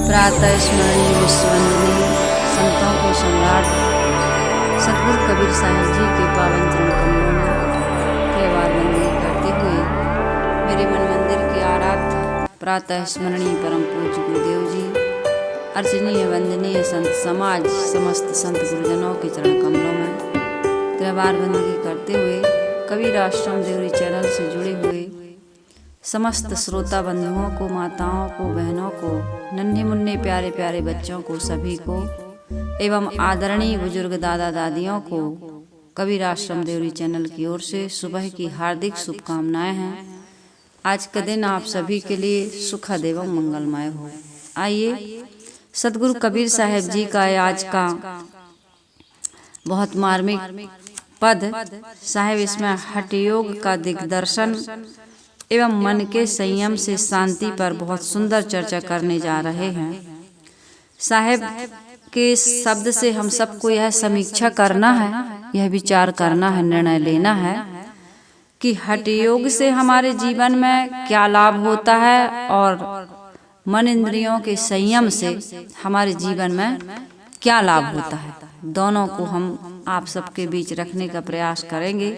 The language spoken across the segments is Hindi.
प्रातः स्मरणीय विश्ववंदनीय संतों के सम्राट सतगुरु कबीर साहिब जी के पावन चरण कमलों में त्योहार वंदनी करते हुए मेरे मन मंदिर के आराध्य प्रातः स्मरणीय परम पूज्य गुरुदेव जी, अर्चनीय वंदनीय संत समाज, समस्त संत गुरुजनों के चरण कमलों में त्योहार वंदनी करते हुए कबीर आश्रम देवरी चैनल से जुड़े हुए समस्त श्रोता बंधुओं को, माताओं को, बहनों को, नन्हे मुन्ने प्यारे प्यारे बच्चों को, सभी को एवं आदरणीय बुजुर्ग दादा दादियों को कबीर आश्रम देवरी चैनल की ओर से सुबह की हार्दिक शुभकामनाएं हैं। आज का दिन आप सभी के लिए सुखद एवं मंगलमय हो। आइए सतगुरु कबीर साहिब जी का आज का बहुत मार्मिक पद साहिब इसमें हठ योग का दिग्दर्शन एवं मन के संयम से शांति पर बहुत सुंदर चर्चा करने जा रहे हैं। साहिब के शब्द से हम सबको यह समीक्षा करना है, यह विचार करना है, निर्णय लेना है कि हठ योग से हमारे जीवन में क्या लाभ होता है और मन इंद्रियों के संयम से हमारे जीवन में क्या लाभ होता है। दोनों को हम आप सबके बीच रखने का प्रयास करेंगे।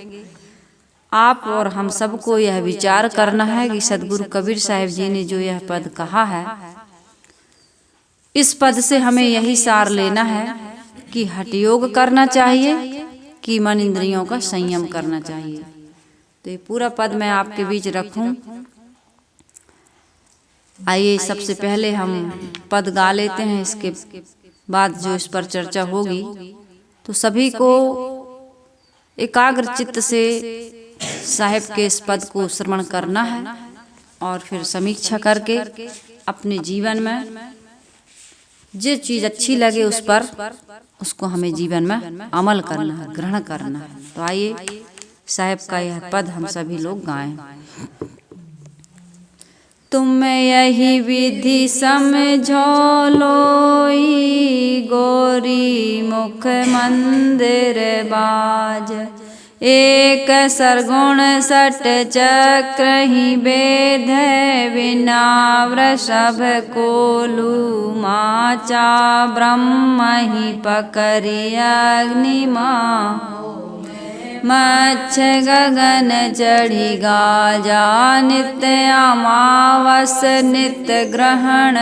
आप और हम सबको यह विचार करना है कि सतगुरु कबीर साहिब जी ने जो यह पद कहा है, इस पद से हमें यही सार लेना है कि हठ योग करना चाहिए कि मन इंद्रियों का संयम करना चाहिए। तो ये पूरा पद मैं आपके बीच रखूं। आइए सबसे पहले हम पद गा लेते हैं, इसके बाद जो इस पर चर्चा होगी तो सभी को एकाग्र चित्त से साहिब के इस पद को श्रवण करना है और फिर समीक्षा करके अपने जीवन में जो चीज अच्छी लगे उस पर उसको हमें जीवन में अमल करना है, ग्रहण करना है। तो आइए साहिब का यह पद हम सभी लोग गाएं। तुम यही विधि समझो लोई, गोरी मुख मंदिर बाज, एक सरगुण सट चक्र ही बेद, बिना वृषभ कोलू माचा, ब्रह्म ही पकड़ी अग्निमा, मच्छ गगन चढ़ी गाजा, नित्य अमावस नित्य ग्रहण,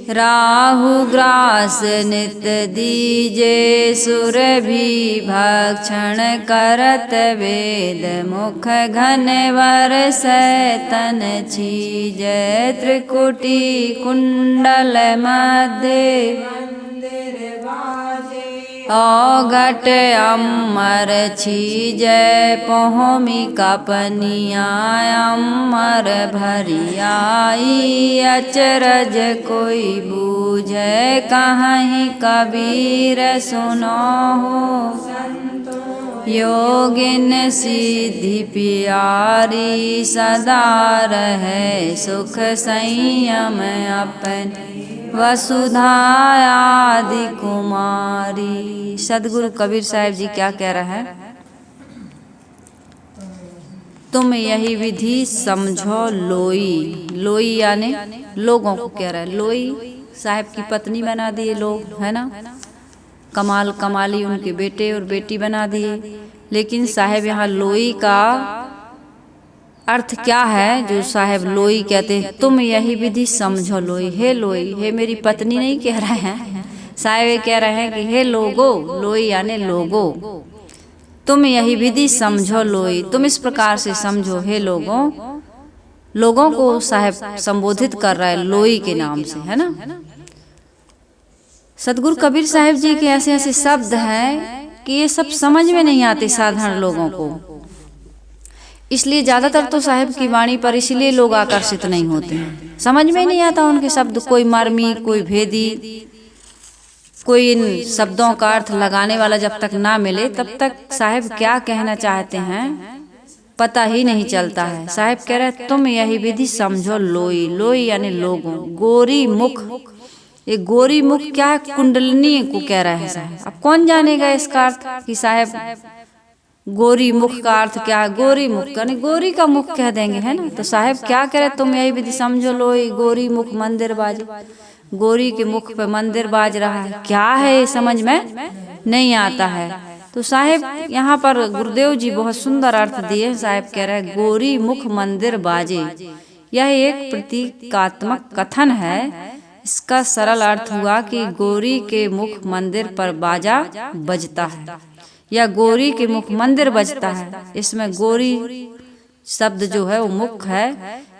राहु ग्रास नित दीजे, सुर भी भक्षण करत वेद, मुख घन वर सैतन छीज, त्रिकुटी कुंडल मध्य, औघट अमर छीज, पोहमी कपनिया अमर भरियाई, अचरज कोई बूझे कहीं कबीर सुनो हो, योगिन सिद्धि प्यारी, सदा रहे सुख संयम अपन, वसुधा आदि कुमारी। सदगुरु कबीर साहिब जी क्या कह रहा है? तुम यही विधि समझो लोई। लोई यानी लोगों को कह रहा है। लोई साहिब की पत्नी बना दिए लोग, है ना। कमाल कमाली उनके बेटे और बेटी बना दिए। लेकिन साहिब यहाँ लोई का अर्थ क्या है जो साहिब लोई कहते हैं? तुम यही विधि समझो लोई। हे लोई, हे मेरी पत्नी नहीं कह रहे हैं, साहिब कह रहे हैं कि हे लोगो, लोई यानी लोगो, तुम यही विधि समझो लोई। तुम इस प्रकार से समझो हे लोगों। लोगों को साहिब संबोधित कर रहा है लोई के नाम से, है ना। सतगुरु कबीर साहिब जी के ऐसे ऐसे शब्द हैं कि ये सब समझ में नहीं आते साधारण लोगों को। इसलिए ज्यादातर तो साहिब की वाणी पर इसलिए लोग आकर्षित नहीं होते हैं, समझ में नहीं आता उनके शब्द। कोई मर्मी, कोई भेदी, कोई इन शब्दों का अर्थ लगाने वाला जब तक ना मिले तब तक साहिब क्या कहना चाहते हैं पता ही नहीं चलता है। साहिब कह रहे हैं तुम यही विधि समझो लोई। लोई यानी लोगों। गोरी मुख, ये गोरी मुख क्या है? कुंडलिनी को कह रहा है साहिब। अब कौन जानेगा इसका अर्थ कि साहिब गोरी मुख का अर्थ क्या है? गोरी मुख का नहीं, गोरी का मुख कह देंगे, है ना। तो साहेब क्या करे, तुम यही विधि समझो लो, गोरी मुख मंदिर बाजे। गोरी के मुख पे मंदिर बाज रहा है, क्या है ये समझ में नहीं आता है। तो साहेब यहाँ पर गुरुदेव जी बहुत सुंदर अर्थ दिए। साहेब कह रहे हैं गोरी मुख मंदिर बाजे, यह एक प्रतीकात्मक कथन है। इसका सरल अर्थ हुआ कि गोरी के मुख मंदिर पर बाजा बजता है या गोरी के मुख मंदिर बजता है। इसमें गोरी शब्द जो है वो मुख है।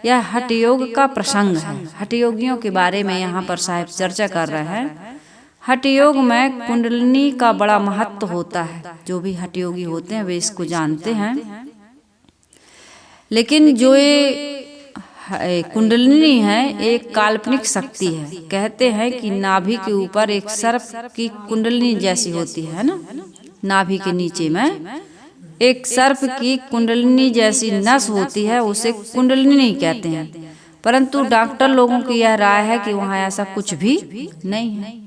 यह हठयोग का प्रसंग है। हठयोगियों के बारे में यहाँ पर साहिब चर्चा कर रहे हैं। हठयोग में कुंडलिनी का बड़ा महत्व होता है। जो भी हठयोगी होते हैं वे इसको जानते हैं। लेकिन जो ये कुंडलिनी है एक काल्पनिक शक्ति है। कहते हैं कि नाभि के ऊपर एक सर्प की कुंडलिनी जैसी होती है ना, नाभि के नीचे में एक सर्प की कुंडलिनी जैसी नस होती है, उसे कुंडलिनी कहते हैं। परंतु डॉक्टर लोगों की यह राय है कि वहाँ ऐसा कुछ भी नहीं है।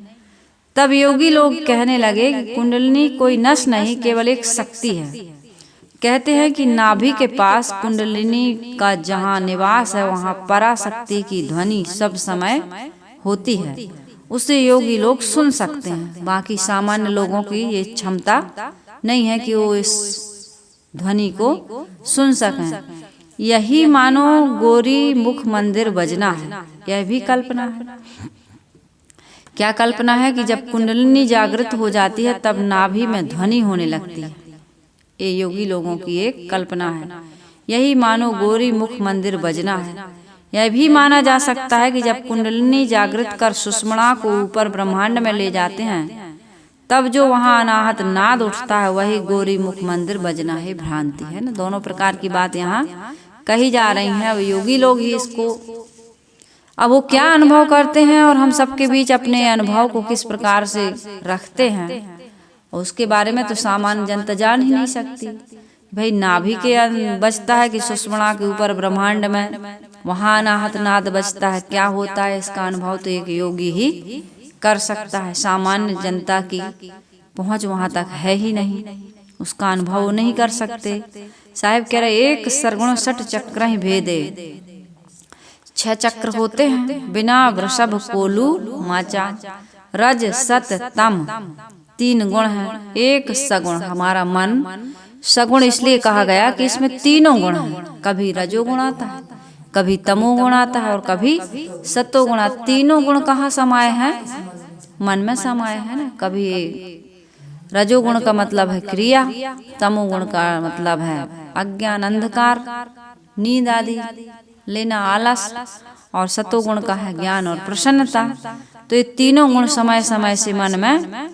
तब योगी लोग कहने लगे कि कुंडलिनी कोई नस नहीं, केवल एक शक्ति है। कहते हैं कि नाभि के पास कुंडलिनी का जहाँ निवास है वहाँ पराशक्ति की ध्वनि सब समय होती है। उसे योगी लोग सुन सकते हैं। बाकी सामान्य लोगों की ये क्षमता नहीं है कि वो इस ध्वनि को सुन सकें। यही मानो गोरी मुख मंदिर बजना है। यह भी कल्पना है। क्या कल्पना है कि जब कुंडलिनी जागृत हो जाती है तब नाभि में ध्वनि होने लगती है। ये योगी लोगों की एक कल्पना है। यही मानो गोरी मुख मंदिर बजना है। यह भी माना जा सकता है कि जब कुंडलिनी जागृत कर सुषुम्ना को ऊपर ब्रह्मांड में ले जाते हैं तब जो वहाँ अनाहत नाद उठता है वही गोरी मुख मंदिर बजना है। भ्रांति है ना। दोनों प्रकार की बात यहाँ कही जा रही है। अब योगी लोग ही इसको, अब वो क्या अनुभव करते हैं और हम सबके बीच अपने अनुभव को किस प्रकार से रखते हैं उसके बारे में तो सामान्य जनता जान ही नहीं सकती। भाई नाभि के बजता है कि सुषुम्ना के ऊपर ब्रह्मांड में वहाँ अनाहत नाद बजता है, क्या होता है इसका अनुभव तो एक योगी ही कर सकता है। सामान्य जनता की पहुँच वहाँ तक है ही नहीं, उसका अनुभव नहीं कर सकते। साहिब कह रहे एक सरगुण सठ चक्र ही भेदे। 6 चक्र होते हैं। बिना वृषभ कोलू माचा रज सत तम 3 गुण हैं। एक सगुण हमारा मन। सगुण इसलिए कहा गया कि इसमें तीनों गुण हैं। कभी रजोगुण आता है, कभी तमोगुण आता है और कभी सतोगुण। तीनों गुण कहाँ समाये हैं? मन में समाये हैं ना। कभी रजोगुण का मतलब है क्रिया, तमोगुण का मतलब है अज्ञान, अंधकार, नींद आदि लेना, आलस, और सतोगुण का है ज्ञान और प्रसन्नता। तो ये तीनों गुण समय समय से मन में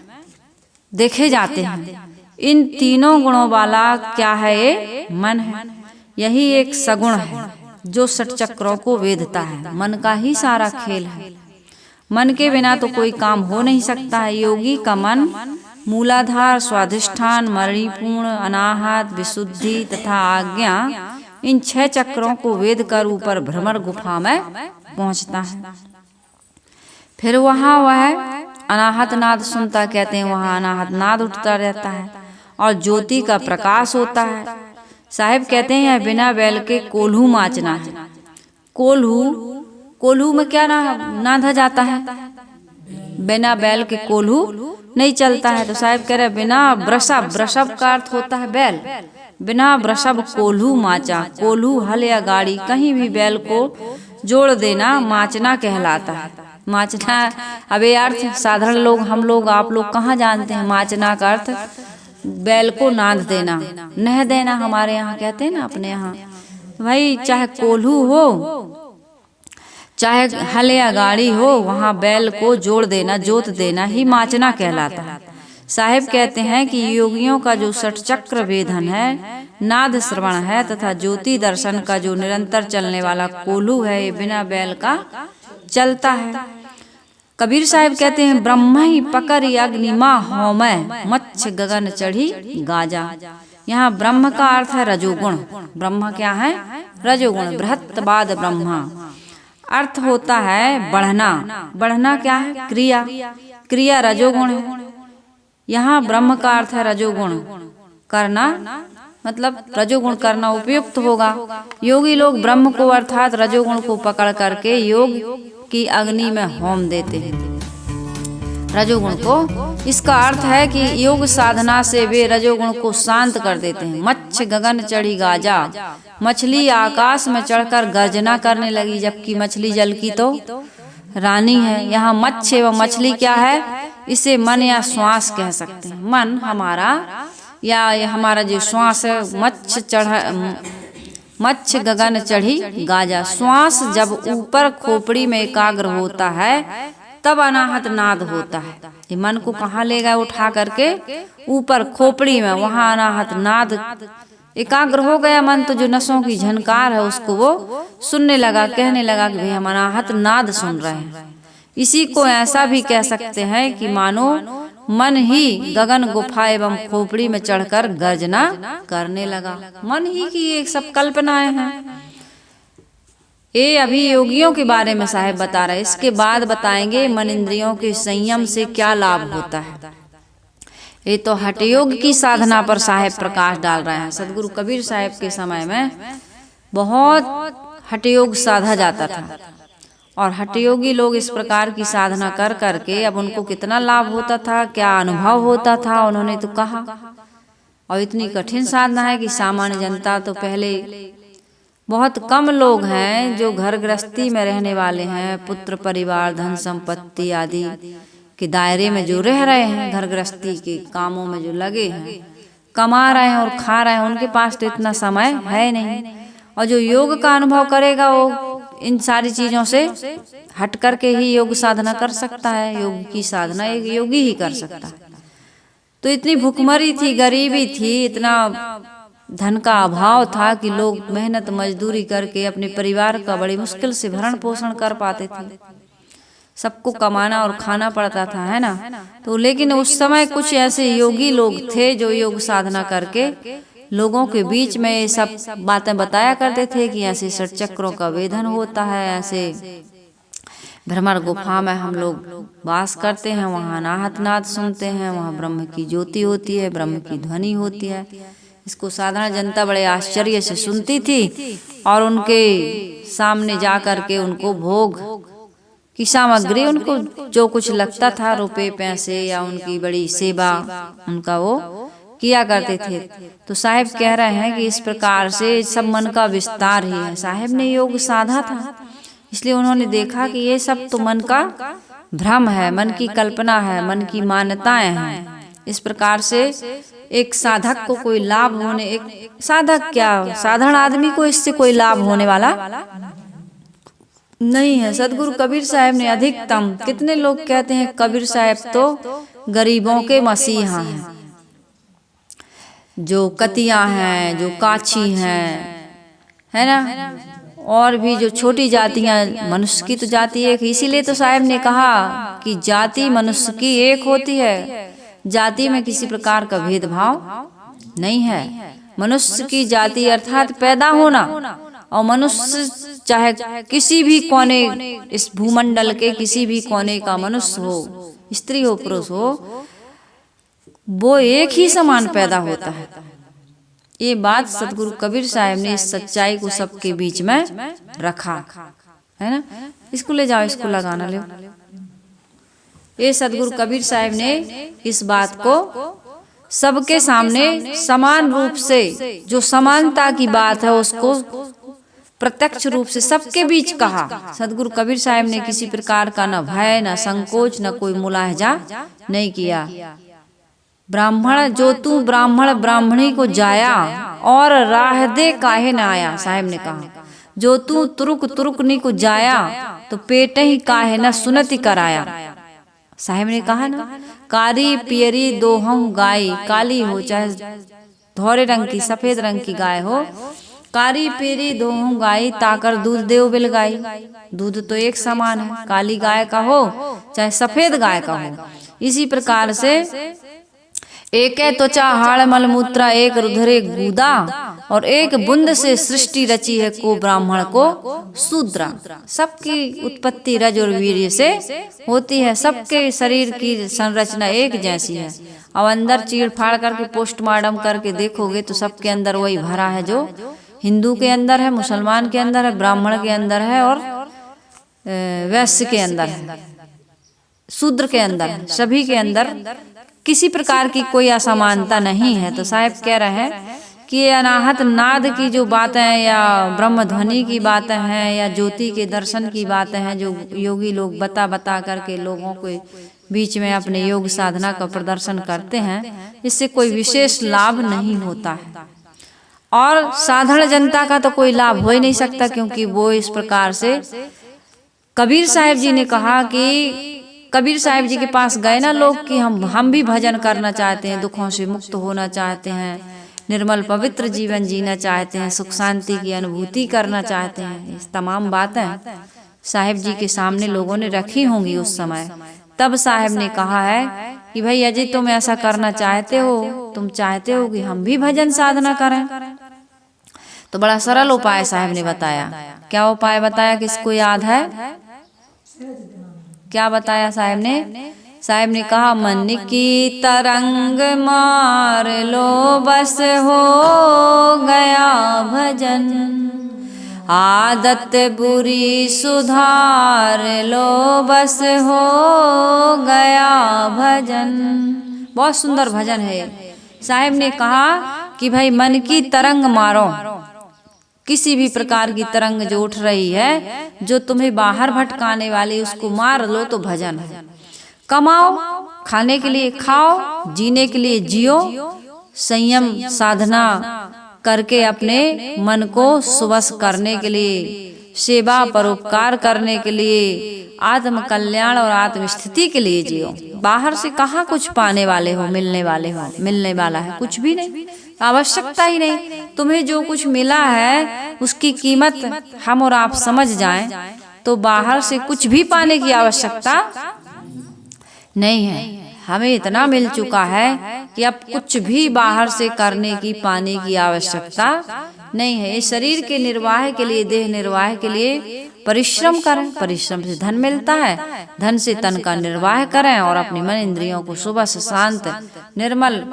देखे जाते हैं। इन तीनों गुणों वाला क्या है? ये मन है। यही एक सगुण है जो 6 चक्रों को वेधता है। मन का ही सारा खेल है। मन के बिना तो कोई काम हो नहीं सकता है। योगी का मन मूलाधार, स्वाधिष्ठान, मणिपूर्ण, अनाहत, विशुद्धि तथा आज्ञा, इन 6 चक्रों को वेद कर ऊपर भ्रमर गुफा में पहुंचता है। फिर वहाँ वह अनाहत नाद सुनता। कहते हैं वहाँ अनाहत नाद उठता रहता है और ज्योति का प्रकाश होता है। साहिब कहते हैं यह बिना बैल के कोल्हू माचना है। कोल्हू में क्या नाधा जाता है? बिना बैल के कोल्हू नहीं चलता है। तो साहिब कह रहे बिना वृषभ, वृषभ का अर्थ होता है बैल, बिना वृषभ कोल्हू माचा। कोल्हू हल या गाड़ी, कहीं भी बैल को जोड़ देना माचना कहलाता है। माचना, अब ये अर्थ साधारण लोग, हम लोग, आप लोग कहाँ जानते हैं माचना का अर्थ? बैल को नाद देना, नह देना, हमारे यहाँ कहते हैं ना अपने यहाँ। भाई चाहे कोल्हू हो चाहे हल या गाड़ी हो, वहाँ बैल को जोड़ देना, जोत देना ही माचना कहलाता है। साहिब कहते हैं कि योगियों का जो 6 चक्र वेधन है, नाद श्रवण है तथा ज्योति दर्शन का जो निरंतर चलने वाला कोल्हू है, ये बिना बैल का चलता है। कबीर साहिब कहते हैं ब्रह्म ही पकड़ अग्निमा होमय मच्छ गगन चढ़ी गाजा। यहाँ ब्रह्म का अर्थ है रजोगुण। ब्रह्म क्या है? रजोगुण। बृहत्तवाद ब्रह्मा अर्थ होता है बढ़ना। बढ़ना क्या है? क्रिया। क्रिया रजोगुण है। यहाँ ब्रह्म का अर्थ है रजोगुण, करना मतलब रजोगुण करना उपयुक्त होगा। योगी लोग ब्रह्म को अर्थात रजोगुण को पकड़ करके योग की अग्नि में होम देते हैं रजोगुण को। इसका अर्थ है कि योग साधना से वे रजोगुण को शांत कर देते हैं। मच्छ गगन चढ़ी गाजा, मछली आकाश में चढ़कर गर्जना करने लगी, जबकि मछली जल की तो रानी है। यहाँ मच्छ एवं मछली क्या है? इसे मन या श्वास कह सकते हैं। मन हमारा या हमारा जो श्वास है, मच्छ गगन चढ़ी गाजा। श्वास जब ऊपर खोपड़ी में एकाग्र होता है तब अनाहत नाद होता है। ये मन को कहाँ ले गया? उठा करके ऊपर खोपड़ी में, वहाँ अनाहत नाद एकाग्र हो गया मन, तो जो नसों की झनकार है उसको वो सुनने लगा, कहने लगा कि भाई हम अनाहत नाद सुन रहे हैं। इसी को ऐसा भी कह सकते हैं कि मानो मन ही गगन गुफा एवं खोपड़ी में चढ़कर गर्जना करने लगा। मन ही की ये सब कल्पनाएं हैं। ये अभी योगियों के बारे में साहेब बता रहे। इसके बाद बताएंगे मन इंद्रियों के संयम से क्या लाभ होता है। ये तो हठयोग की साधना पर साहेब प्रकाश डाल रहे हैं। सदगुरु कबीर साहेब के समय में बहुत हठयोग साधा जाता था और हठयोगी लोग इस प्रकार की साधना कर करके अब उनको कितना लाभ होता था, क्या अनुभव होता था, उन्होंने तो कहा। और इतनी कठिन साधना है कि सामान्य जनता तो पहले बहुत कम लोग हैं जो घर गृहस्थी में रहने वाले हैं, पुत्र परिवार धन संपत्ति आदि के दायरे में जो रह रहे हैं, घर गृहस्थी के कामों में जो लगे हैं, कमा रहे हैं और खा रहे हैं, उनके पास तो इतना समय है नहीं। और जो योग का अनुभव करेगा वो इन सारी चीजों से हट करके ही योग साधना कर सकता है। योग की साधना एक योगी ही कर सकता है। तो इतनी भुखमरी थी, गरीबी थी, इतना धन का अभाव था कि लोग मेहनत मजदूरी करके अपने परिवार का बड़ी मुश्किल से भरण पोषण कर पाते थे। सबको कमाना और खाना पड़ता था, है ना। तो लेकिन उस समय कुछ ऐसे योगी लोग थे जो योग साधना करके लोगों के बीच में ये सब बातें बताया करते थे कि ऐसे षट चक्रों का वेधन होता है, ऐसे भ्रमर गुफा में हम लोग वास करते हैं, वहाँ अनाहत नाद सुनते हैं, वहाँ ब्रह्म की ज्योति होती है, ब्रह्म की ध्वनि होती है। इसको साधारण जनता बड़े आश्चर्य से सुनती थी और उनके सामने जा करके उनको भोग की सामग्री, उनको जो कुछ लगता था, रुपए पैसे या उनकी बड़ी सेवा, उनका वो किया करते थे। तो साहिब कह रहे हैं कि इस प्रकार से सब मन का विस्तार ही है। साहिब ने योग साधा था, इसलिए उन्होंने देखा कि ये सब तो मन का भ्रम है, मन की कल्पना है, मन की मान्यताएं हैं। इस प्रकार से एक साधक को कोई लाभ होने, एक साधक क्या साधारण आदमी को इससे कोई लाभ होने वाला नहीं है। सदगुरु कबीर साहब ने अधिकतम, कितने लोग कहते हैं कबीर साहब तो गरीबों के मसीहा हैं, जो कतियां हैं, जो काछी हैं, है ना, और भी जो छोटी जातियां, मनुष्य की तो जाति एक, इसीलिए तो साहब ने कहा कि जाति मनुष्य की एक होती है, जाति में किसी प्रकार का भेदभाव नहीं है। मनुष्य की जाति अर्थात पैदा होना, और मनुष्य चाहे किसी भी कोने, इस भूमंडल के किसी भी कोने का मनुष्य हो, स्त्री हो पुरुष हो, वो एक ही समान पैदा होता है। ये बात सदगुरु कबीर साहब ने इस सच्चाई को सबके बीच में रखा, है ना। इसको ले जाओ, इसको लगाना ले। ये सदगुरु कबीर साहब ने इस बात को सबके सामने समान रूप से, जो समानता की बात है उसको प्रत्यक्ष रूप से सबके बीच कहा। सदगुरु कबीर साहब ने किसी प्रकार का न भय, न संकोच, न कोई मुलाहजा नहीं किया। ब्राह्मण जो तू ब्राह्मण ब्राह्मणी को जाया, और राह दे काहे न आया। साहब ने कहा जो तू तुरुक तुरुकनी को जाया, तो पेट ही काहे न सुनति कराया। साहब ने कहा ना, कारी पियरी दोहम गाय, काली हो चाहे धोरे रंग की, सफेद रंग की गाय हो, कारी पियरी दोहम गाय, ताकर दूध देव बिल गाय। दूध तो एक समान है, काली गाय का हो चाहे सफेद गाय का हो। इसी प्रकार से एक त्वचा हाड़ मलमूत्रा, एक रुधिरे गूदा, और एक बूंद से सृष्टि रची है को ब्राह्मण को शूद्रा। सबकी उत्पत्ति रज और वीर्य से होती है, सबके शरीर की संरचना एक जैसी है। अब अंदर चीड़ फाड़ करके पोस्टमार्टम करके देखोगे तो सबके अंदर वही भरा है जो हिंदू के अंदर है, मुसलमान के अंदर है, ब्राह्मण के अंदर है और वैश्य के अंदर है, शूद्र के अंदर है, सभी के अंदर किसी प्रकार की कोई असमानता नहीं है। तो साहब कह रहे हैं कि ये अनाहत नाद की जो बातें या ब्रह्म ध्वनि की बातें हैं या ज्योति के दर्शन की बातें हैं जो योगी लोग बता करके लोगों के बीच में अपने योग साधना का प्रदर्शन करते हैं, इससे कोई विशेष लाभ नहीं होता है और साधारण जनता का तो कोई लाभ हो ही नहीं सकता, क्योंकि वो इस प्रकार से कबीर साहब जी ने कहा कि कबीर साहब जी के पास गए ना लोग कि हम भी भजन करना चाहते हैं, दुखों से मुक्त होना चाहते हैं, निर्मल पवित्र जीवन जीना चाहते हैं, सुख शांति की अनुभूति करना चाहते हैं। इस तमाम बातें साहब जी के सामने लोगों ने रखी होंगी उस समय। तब साहब ने कहा है कि भाई अजय तुम ऐसा करना चाहते हो, तुम चाहते हो कि हम भी भजन साधना करें। तो बड़ा सरल उपाय साहब ने बताया। क्या उपाय बताया, किसको याद है? क्या बताया साहब ने? साहब ने कहा मन की तरंग मार लो बस हो गया भजन, आदत बुरी सुधार लो बस हो गया भजन। बहुत सुंदर भजन है। साहब ने कहा कि भाई मन की तरंग मारो, किसी भी प्रकार की तरंग जो उठ रही है जो तुम्हें बाहर भटकाने वाली, उसको मार लो तो भजन है। कमाओ, खाने के लिए खाओ, जीने के लिए जियो, संयम साधना करके अपने मन को सुवश करने के लिए, सेवा परोपकार करने के लिए, आत्म कल्याण और आत्म स्थिति के लिए जियो। बाहर से कहाँ कुछ पाने वाले हो, मिलने वाला है कुछ भी नहीं, आवश्यकता ही नहीं। तुम्हें जो कुछ मिला है उसकी कीमत हम और आप समझ जाएं तो बाहर से कुछ भी पाने की आवश्यकता नहीं है। हमें इतना मिल चुका है कि अब कुछ भी बाहर से करने की पाने की आवश्यकता नहीं है। इस शरीर के निर्वाह के लिए, देह निर्वाह के लिए परिश्रम करें, परिश्रम से धन मिलता है, धन से तन का निर्वाह करें और अपने मन इंद्रियों को सुबह से शांत निर्मल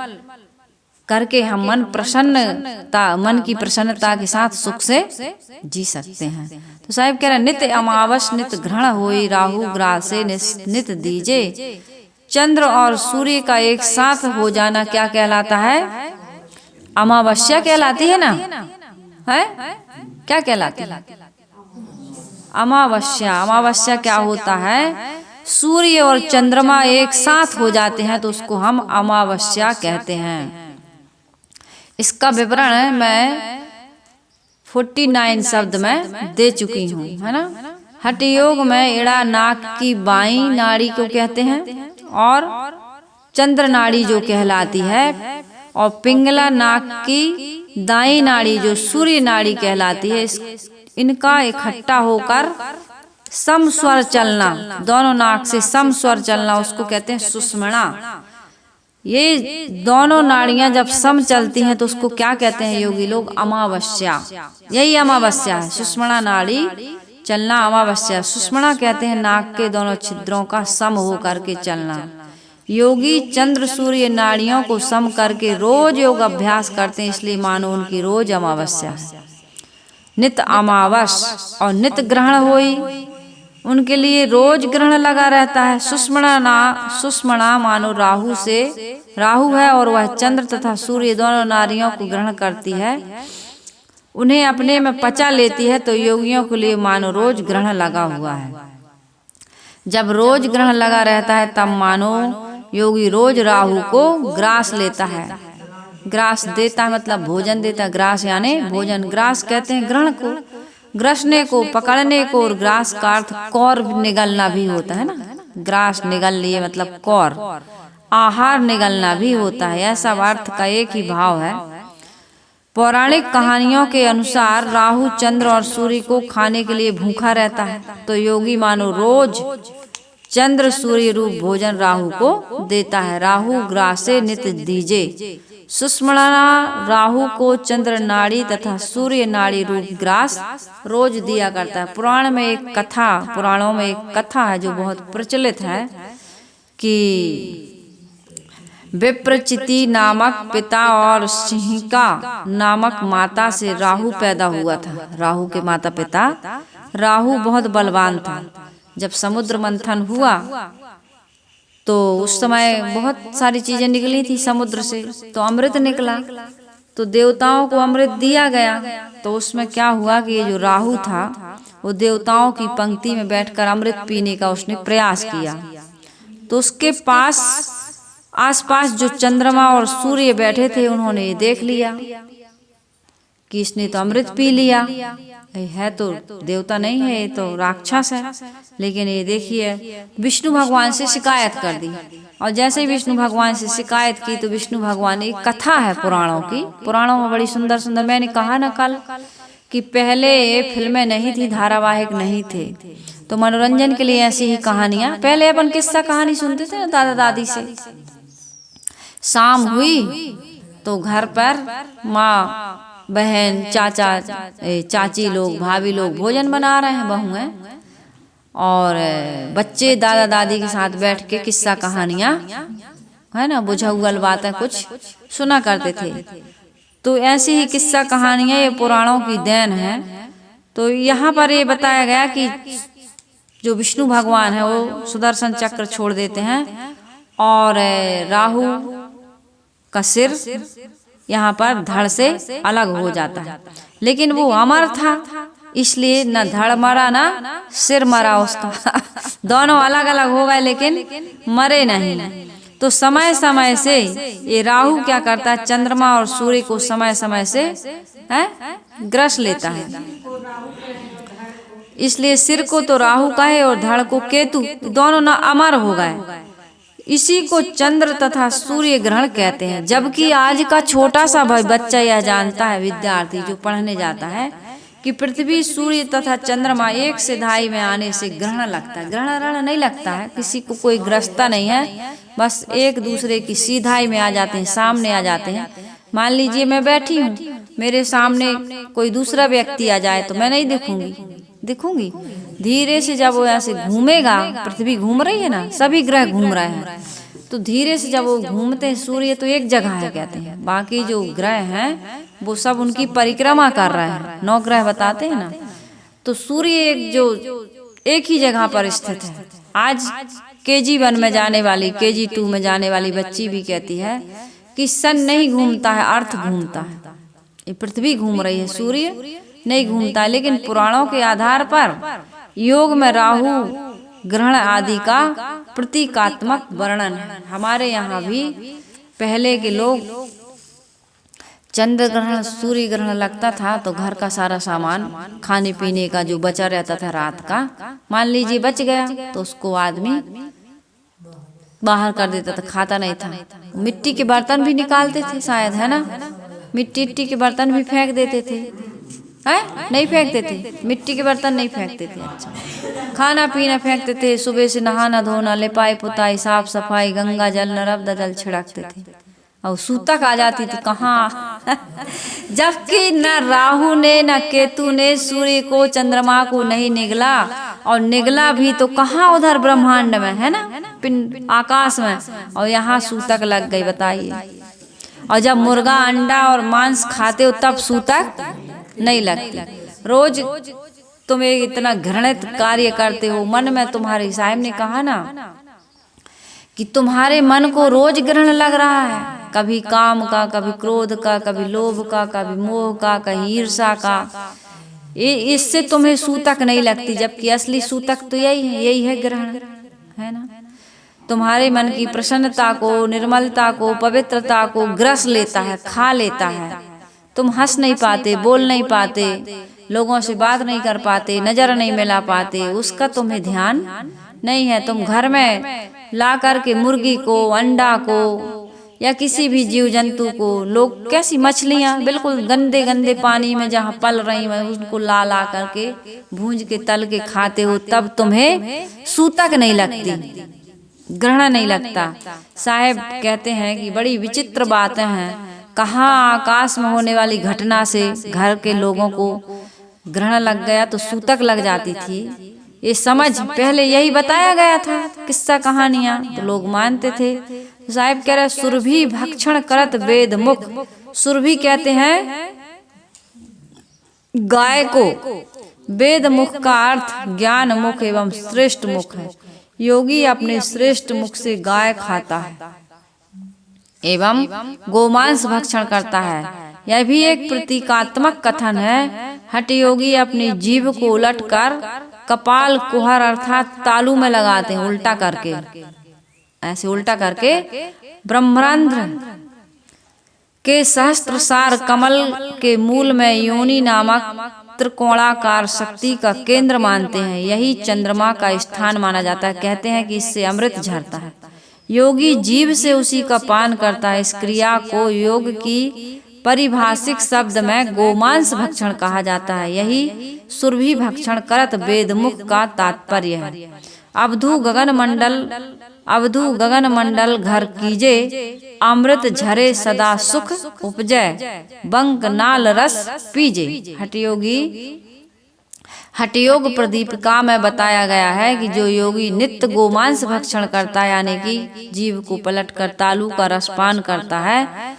करके हम मन की प्रसन्नता के साथ सुख से जी सकते हैं। तो साहिब कह रहे नित्य अमावस नित ग्रहण होई, राहु ग्रासे नित दीजे, चंद्र और सूर्य का एक साथ हो जाना क्या कहलाता है? अमावस्या कहलाती है ना, है क्या कहलाती है? अमावस्या। अमावस्या क्या होता है? सूर्य और चंद्रमा एक साथ हो जाते हैं तो उसको हम अमावस्या कहते हैं। इसका विवरण मैं 49 शब्द में दे चुकी हूँ, है ना। हठ योग में इड़ा नाक की बाईं नाड़ी को कहते हैं और चंद्र नाड़ी जो कहलाती है, और पिंगला नाक की दाईं नाड़ी जो सूर्य नाड़ी कहलाती है, इनका इकट्ठा होकर सम स्वर चलना, दोनों नाक से सम स्वर चलना, उसको कहते हैं सुषुम्ना। ये दोनों नाड़ियां जब सम चलती हैं तो उसको क्या कहते हैं योगी लोग? अमावस्या। यही अमावस्या है, सुषुम्ना नाड़ी चलना अमावस्या। सुषुम्ना कहते हैं नाक के दोनों छिद्रों का सम हो करके चलना। योगी चंद्र सूर्य नाड़ियों को सम करके रोज योग अभ्यास करते हैं, इसलिए मानो उनकी रोज अमावस्या है। नित अमावस और नित ग्रहण होई, उनके लिए रोज ग्रहण लगा रहता है। सुषुम्ना मानो राहु है और वह चंद्र तथा सूर्य दोनों नारियों को ग्रहण करती है, उन्हें अपने में पचा लेती है, तो योगियों के लिए मानो रोज ग्रहण लगा हुआ है। जब रोज ग्रहण लगा रहता है तब मानो योगी रोज राहु को ग्रास लेता है। ग्रास देता है मतलब भोजन देता है। ग्रास यानी भोजन, ग्रास कहते हैं ग्रहण को, ग्रसने को, पकड़ने को, और ग्रास का अर्थ कौर निगलना भी होता है ना। ग्रास निगल लिए मतलब कौर, आहार निगलना भी होता है, ऐसा अर्थ का एक ही भाव है। पौराणिक कहानियों के अनुसार राहु चंद्र और सूर्य को खाने के लिए भूखा रहता है, तो योगी मानो रोज चंद्र सूर्य रूप भोजन राहु को देता है। राहु ग्रासे नित दीजे। सुषुम्ना राहु को चंद्र नाड़ी तथा सूर्य नाड़ी रूप ग्रास रोज दिया करता है। पुराणों में एक कथा है जो बहुत प्रचलित है कि विप्रचिति नामक पिता और सिंहिका नामक माता से राहु पैदा हुआ था। राहु के माता पिता, राहु बहुत बलवान था। जब समुद्र मंथन हुआ तो उस समय बहुत सारी चीजें निकली थी समुद्र से, तो अमृत निकला, तो देवताओं को अमृत दिया गया। तो उसमें क्या हुआ कि ये जो राहु था वो देवताओं की पंक्ति में बैठकर अमृत पीने का उसने प्रयास किया। तो उसके पास आसपास जो चंद्रमा और सूर्य बैठे थे उन्होंने ये देख लिया कि इसने तो अमृत पी लिया, है तो देवता नहीं है, ये तो राक्षस है। लेकिन ये देखिए विष्णु भगवान से शिकायत कर दी, और जैसे ही विष्णु भगवान से शिकायत की तो विष्णु भगवान, एक कथा है पुराणों की, पुराणों में बड़ी सुंदर सुंदर, मैंने कहा ना कल कि पहले फिल्में नहीं थी, धारावाहिक नहीं थे, तो मनोरंजन के लिए ऐसी ही कहानियां, पहले अपन किस्सा कहानी सुनते थे ना दादा दादी से। शाम हुई तो घर पर माँ बहन चाचा चाची लोग भाभी लोग भोजन बना रहे हैं, बहुएं और बच्चे दादा दादी के साथ बैठ के किस्सा कहानियां, है ना, बुझाउल बातें कुछ सुना करते थे। तो ऐसी ही किस्सा कहानियां ये पुराणों की देन है। तो यहाँ पर ये बताया गया कि जो विष्णु भगवान है वो सुदर्शन चक्र छोड़ देते हैं और राहु का सिर यहाँ पर धड़ से अलग हो जाता है। लेकिन वो अमर था, इसलिए न धड़ मरा ना सिर मरा उसका दोनों अलग अलग हो गए लेकिन मरे नहीं। तो समय समय से ये राहु क्या करता है, चंद्रमा और सूर्य को समय समय से ग्रस लेता है, इसलिए सिर को तो राहु कहे और धड़ को केतु, दोनों न अमर हो गए। इसी को चंद्र तथा सूर्य ग्रहण कहते हैं। जबकि आज का छोटा सा बच्चा यह जानता है, विद्यार्थी जो पढ़ने जाता है, कि पृथ्वी सूर्य तथा चंद्रमा एक सिधाई में आने से ग्रहण लगता है। ग्रहण नहीं लगता है, किसी को कोई ग्रसता नहीं है, बस एक दूसरे की सीधाई में आ जाते हैं, सामने आ जाते हैं। मान लीजिए मैं बैठी हूँ, मेरे सामने कोई दूसरा व्यक्ति आ जाए तो मैं नहीं दिखूंगी। धीरे से जब वो ऐसे घूमेगा, पृथ्वी घूम रही है ना, सभी ग्रह घूम रहे हैं, तो धीरे से जब वो घूमते हैं, सूर्य तो एक जगह है कहते हैं, बाकी जो ग्रह हैं वो सब उनकी परिक्रमा कर रहे हैं, 9 ग्रह बताते हैं ना। तो सूर्य एक ही जगह पर स्थित है। आज KG1 में जाने वाली, KG2 में जाने वाली बच्ची भी कहती है कि सन नहीं घूमता है, अर्थ घूमता है। ये पृथ्वी घूम रही है, सूर्य नहीं घूमता। लेकिन पुराणों के आधार पर योग में राहु ग्रहण आदि का प्रतीकात्मक वर्णन है। हमारे यहाँ भी पहले के लोग चंद्र ग्रहण सूर्य ग्रहण लगता था तो घर का सारा सामान खाने पीने का जो बचा रहता था रात का, मान लीजिए बच गया तो उसको आदमी बाहर कर देता था, खाता नहीं था। मिट्टी के बर्तन भी निकालते थे शायद, है ना, मिट्टी के बर्तन भी फेंक देते थे, नहीं फेंकते थे, मिट्टी के बर्तन नहीं फेंकते थे। अच्छा, खाना पीना फेंकते थे, सुबह से नहाना धोना, लिपाई पुताई, साफ सफाई, गंगा जल नर्मदा जल छिड़कते थे, और सूतक आ जाती थी कहाँ जबकि न राहु ने न केतु ने सूर्य को चंद्रमा को नहीं निगला, और निगला भी तो कहाँ, उधर ब्रह्मांड में, है ना, आकाश में, और यहाँ सूतक लग गई, बताइए। और जब मुर्गा अंडा और मांस खाते हो तब सूतक नहीं लगती। रोज तुम एक इतना घृणित कार्य करते हो, मन में तुम्हारे साहब ने कहा ना कि तुम्हारे मन को रोज ग्रहण लग रहा है, कभी काम का, कभी क्रोध का, कभी लोभ का, कभी मोह का, कभी ईर्षा का, इससे तुम्हें सूतक नहीं लगती। जबकि असली सूतक तो यही है ग्रहण, है ना। तुम्हारे मन की प्रसन्नता को, निर्मलता को, पवित्रता को ग्रस लेता है, खा लेता है। तुम हंस नहीं पाते, बोल नहीं पाते, लोगों से बात नहीं कर पाते, नजर नहीं मिला पाते, उसका तुम्हें ध्यान नहीं है। तुम घर में ला करके मुर्गी को, अंडा को या किसी भी जीव जंतु को, लोग कैसी मछलियां बिल्कुल गंदे गंदे पानी में जहाँ पल रही हैं उनको ला करके भूंज के तल के खाते हो, तब तुम्हें सूतक नहीं लगती, ग्रहण नहीं लगता। साहब कहते हैं कि बड़ी विचित्र बातें हैं, कहाँ आकाश में होने वाली घटना से घर के लोगों को ग्रहण लग गया तो सूतक लग जाती थी। ये समझ पहले यही बताया गया था, किस्सा कहानियां तो लोग मानते थे। साहिब कह रहे सुरभि भक्षण करत वेद मुख। सुरभि कहते हैं गाय को, वेद मुख का अर्थ ज्ञान मुख एवं श्रेष्ठ मुख है। योगी अपने श्रेष्ठ मुख से गाय खाता है एवं गोमांस भक्षण करता है। यह भी एक प्रतीकात्मक कथन है। हठ योगी अपनी जीभ को उलट कर कपाल कुहर अर्थात तालू में लगाते हैं, उल्टा करके, ऐसे उल्टा करके ब्रह्मरंध्र के सहस्त्रसार कमल के मूल में योनि नामक त्रिकोणाकार शक्ति का केंद्र मानते हैं। यही चंद्रमा का स्थान माना जाता है। कहते हैं कि इससे अमृत झरता है। योगी जीभ से उसी का पान करता है। इस क्रिया को योग की परिभाषिक शब्द में गोमांस भक्षण कहा जाता है। यही सुरभि भक्षण करत वेदमुख का तात्पर्य है। अवधु गगन मंडल घर कीजे, अमृत झरे सदा सुख उपजय, बंक नाल रस पीजे। हठयोग प्रदीपिका में बताया गया है कि जो योगी नित्य गोमांस भक्षण करता है, यानी कि जीव को पलट कर तालू का रसपान करता है,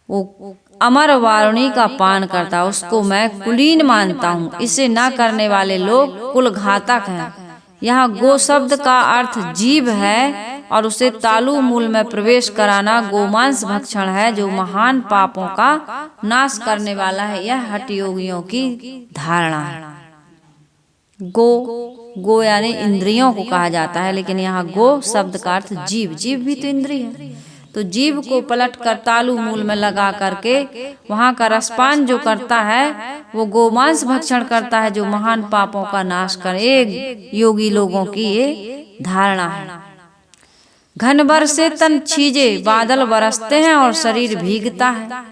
वो अमर वारुणी का पान करता है, उसको मैं कुलीन मानता हूँ। इसे न करने वाले लोग कुलघातक हैं। यहाँ गो शब्द का अर्थ जीव है और उसे तालु मूल में प्रवेश कराना गोमांस भक्षण है, जो महान पापों का नाश करने वाला है। यह हठ योगियों की धारणा है। गो यानी इंद्रियों को कहा जाता है, लेकिन यहाँ गो शब्द का अर्थ जीव। जीव भी तो इंद्रिय है। तो जीव को पलट कर तालु मूल में लगा करके वहाँ का रसपान जो करता है वो गोमांस भक्षण करता है, जो महान पापों का नाश करे। एक योगी लोगों की ये धारणा है। घनभर से तन छीजे, बादल बरसते हैं और शरीर भीगता है।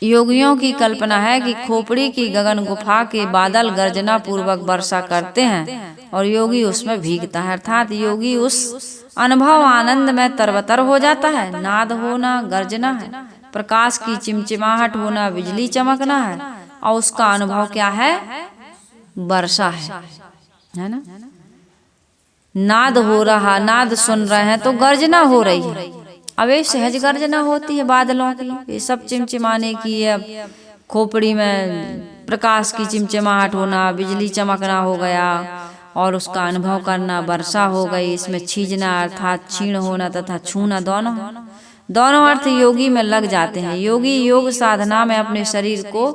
योगियों की कल्पना है कि खोपड़ी की गगन गुफा के बादल गर्जना पूर्वक वर्षा करते हैं और योगी उसमें भीगता है, अर्थात योगी उस अनुभव आनंद में तरबतर हो जाता है। नाद होना गर्जना है, प्रकाश की चिमचिमाहट होना बिजली चमकना है, और उसका अनुभव क्या है? वर्षा है ना। नाद हो रहा, नाद सुन रहे हैं तो गर्जना हो रही है। अब ये सहज गर्जना होती है बादलों की, ये सब चिमचिमाने की। अब खोपड़ी में प्रकाश की चिमचिमाहट होना, बिजली चमकना हो गया और उसका अनुभव करना, वर्षा हो गई। इसमें छीजना अर्थात क्षीण होना तथा छूना दोनों अर्थ योगी में लग जाते हैं। योगी योग साधना में अपने शरीर को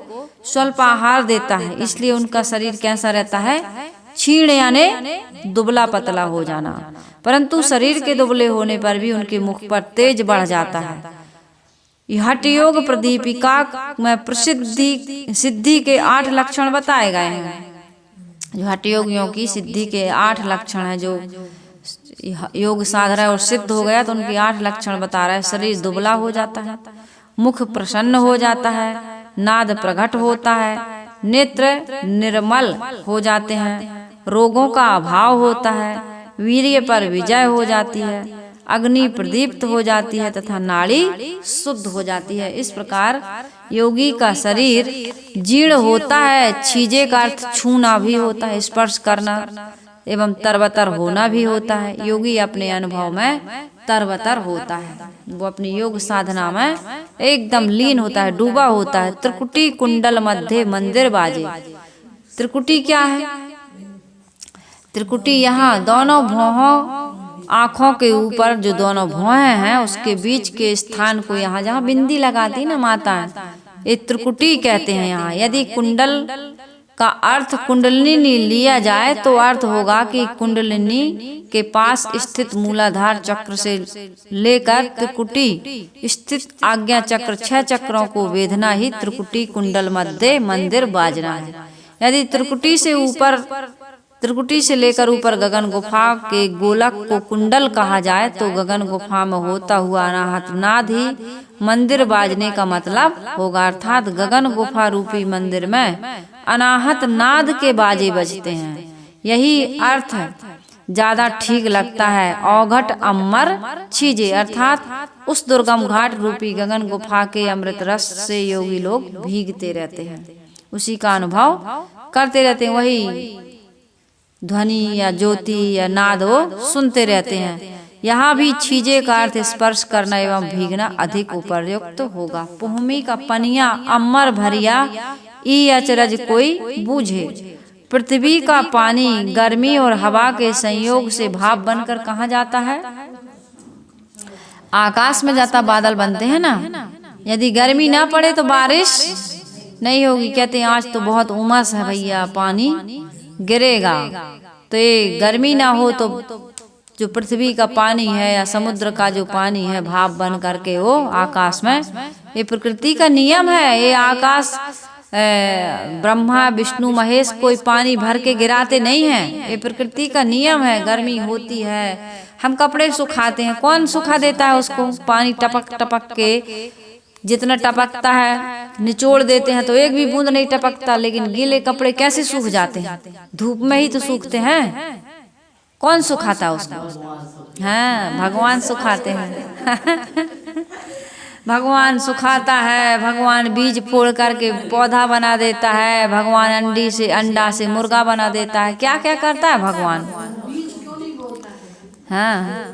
स्वल्प आहार देता है, इसलिए उनका शरीर कैसा रहता है? क्षीण यानी दुबला पतला हो जाना। परंतु शरीर के दुबले होने पर भी उनके मुख पर तेज बढ़ जाता है। हठ योग प्रदीपिका में सिद्धि के 8 लक्षण बताए गए हैं। जो हठ योगियों की सिद्धि के 8 लक्षण है, जो योग साध रहा है और सिद्ध हो गया तो उनके 8 लक्षण बता रहा है। शरीर दुबला हो जाता है, मुख प्रसन्न हो जाता है, नाद प्रकट होता है, नेत्र निर्मल हो जाते हैं, रोगों का अभाव होता है, वीर्य पर विजय हो जाती है, अग्नि प्रदीप्त हो जाती है तथा नाड़ी शुद्ध हो जाती है। इस प्रकार योगी का शरीर जीर्ण होता है। छीजे का अर्थ छूना भी होता है, स्पर्श करना, एवं तरबतर होना भी होता है। योगी अपने अनुभव में तरबतर होता है, वो अपनी योग साधना में एकदम लीन होता है, डूबा होता है। त्रिकुटी कुंडल मध्य मंदिर बाजे। त्रिकुटी क्या है? त्रिकुटी यहाँ दोनों भौहों, आँखों के ऊपर जो दोनों भौहें हैं उसके बीच के स्थान को, यहाँ जहाँ बिंदी लगाती ना माता, ये त्रिकुटी कहते हैं। यहाँ यदि कुंडल का अर्थ कुंडलिनी लिया जाए तो अर्थ होगा कि कुंडलिनी के पास स्थित मूलाधार चक्र से लेकर त्रिकुटी स्थित आज्ञा चक्र 6 चक्रों को वेधना ही त्रिकुटी कुंडल मध्य मंदिर बाजना है। यदि त्रिकुटी से लेकर ऊपर गगन गुफा के गोलक को कुंडल कहा जाए तो गगन गुफा में होता हुआ अनाहत नाद ही मंदिर बाजने का मतलब होगा, अर्थात गगन गुफा रूपी मंदिर में अनाहत नाद के बाजे बजते हैं। यही अर्थ ज्यादा ठीक लगता है। औघट अमर छीजे, अर्थात उस दुर्गम घाट रूपी गगन गुफा के अमृत रस से योगी लोग भीगते रहते हैं, उसी का अनुभव करते रहते हैं। वही ध्वनि या ज्योति या नाद वो सुनते रहते हैं। यहाँ भी छीजे का अर्थ स्पर्श करना एवं भीगना अधिक उपयुक्त होगा। पुहमी का पनिया अमर भरिया ई अचरज कोई बूझे। पृथ्वी का पानी गर्मी और हवा के संयोग से भाप बनकर कहाँ जाता है? आकाश में जाता। बादल बनते हैं ना, यदि गर्मी ना पड़े तो बारिश नहीं होगी। कहते हैं आज तो बहुत उमस है भैया, पानी गिरेगा। तो ये गर्मी ना हो तो जो पृथ्वी का पानी है या समुद्र का जो पानी है भाप बन करके वो आकाश में, ये प्रकृति का नियम है। ये आकाश ब्रह्मा विष्णु महेश कोई पानी भर के गिराते नहीं हैं, ये प्रकृति का नियम है। गर्मी होती है, हम कपड़े सुखाते हैं, कौन सुखा देता है उसको? पानी टपक टपक के जितना टपकता है निचोड़ देते हैं तो एक भी बूंद नहीं टपकता, लेकिन गीले कपड़े कैसे सूख जाते हैं? धूप में ही तो सूखते हैं। कौन सुखाता उसको? हाँ, भगवान सुखाते हैं। भगवान सुखाता है, भगवान बीज फोड़ करके पौधा बना देता है, भगवान अंडा से मुर्गा बना देता है। क्या क्या करता है भगवान? हाँ,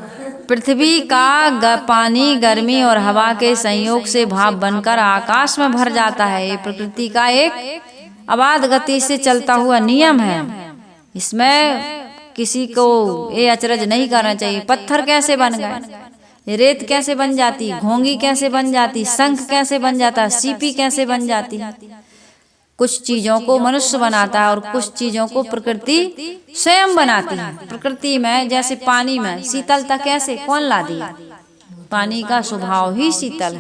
पृथ्वी का पानी गर्मी और हवा के संयोग से भाप बनकर आकाश में भर जाता है। ये प्रकृति का एक अबाध गति से चलता हुआ नियम है। इसमें किसी को ये अचरज नहीं करना चाहिए। पत्थर कैसे बन गए, रेत कैसे बन जाती, घोंगी कैसे बन जाती, शंख कैसे बन जाता, सीपी कैसे बन जाती। कुछ चीजों को मनुष्य बनाता है और कुछ चीजों को प्रकृति स्वयं बनाती है। प्रकृति में जैसे पानी में शीतलता कैसे, कौन ला दिया? पानी का स्वभाव ही शीतल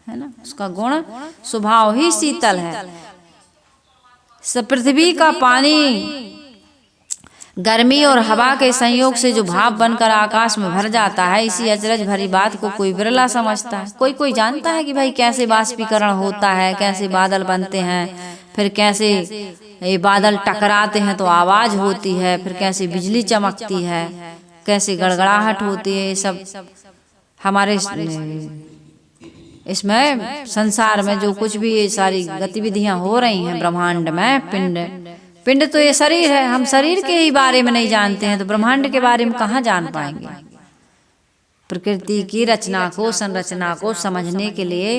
है ना, उसका गुण स्वभाव ही शीतल है। पृथ्वी का पानी गर्मी और हवा के संयोग से जो भाप बनकर आकाश में भर जाता है, इसी अचरज भरी बात को कोई बिरला समझता है। कोई कोई जानता है कि भाई कैसे बाष्पीकरण होता है, कैसे बादल बनते हैं, फिर कैसे ये बादल टकराते हैं तो आवाज होती है, फिर कैसे बिजली चमकती है, कैसे गड़गड़ाहट होती है। ये सब हमारे इसमें संसार में जो कुछ भी ये सारी गतिविधियां हो रही हैं ब्रह्मांड में, पिंड तो ये शरीर है, हम शरीर के ही बारे में नहीं जानते हैं तो ब्रह्मांड के बारे में कहाँ जान पाएंगे? प्रकृति की रचना को, संरचना को समझने के लिए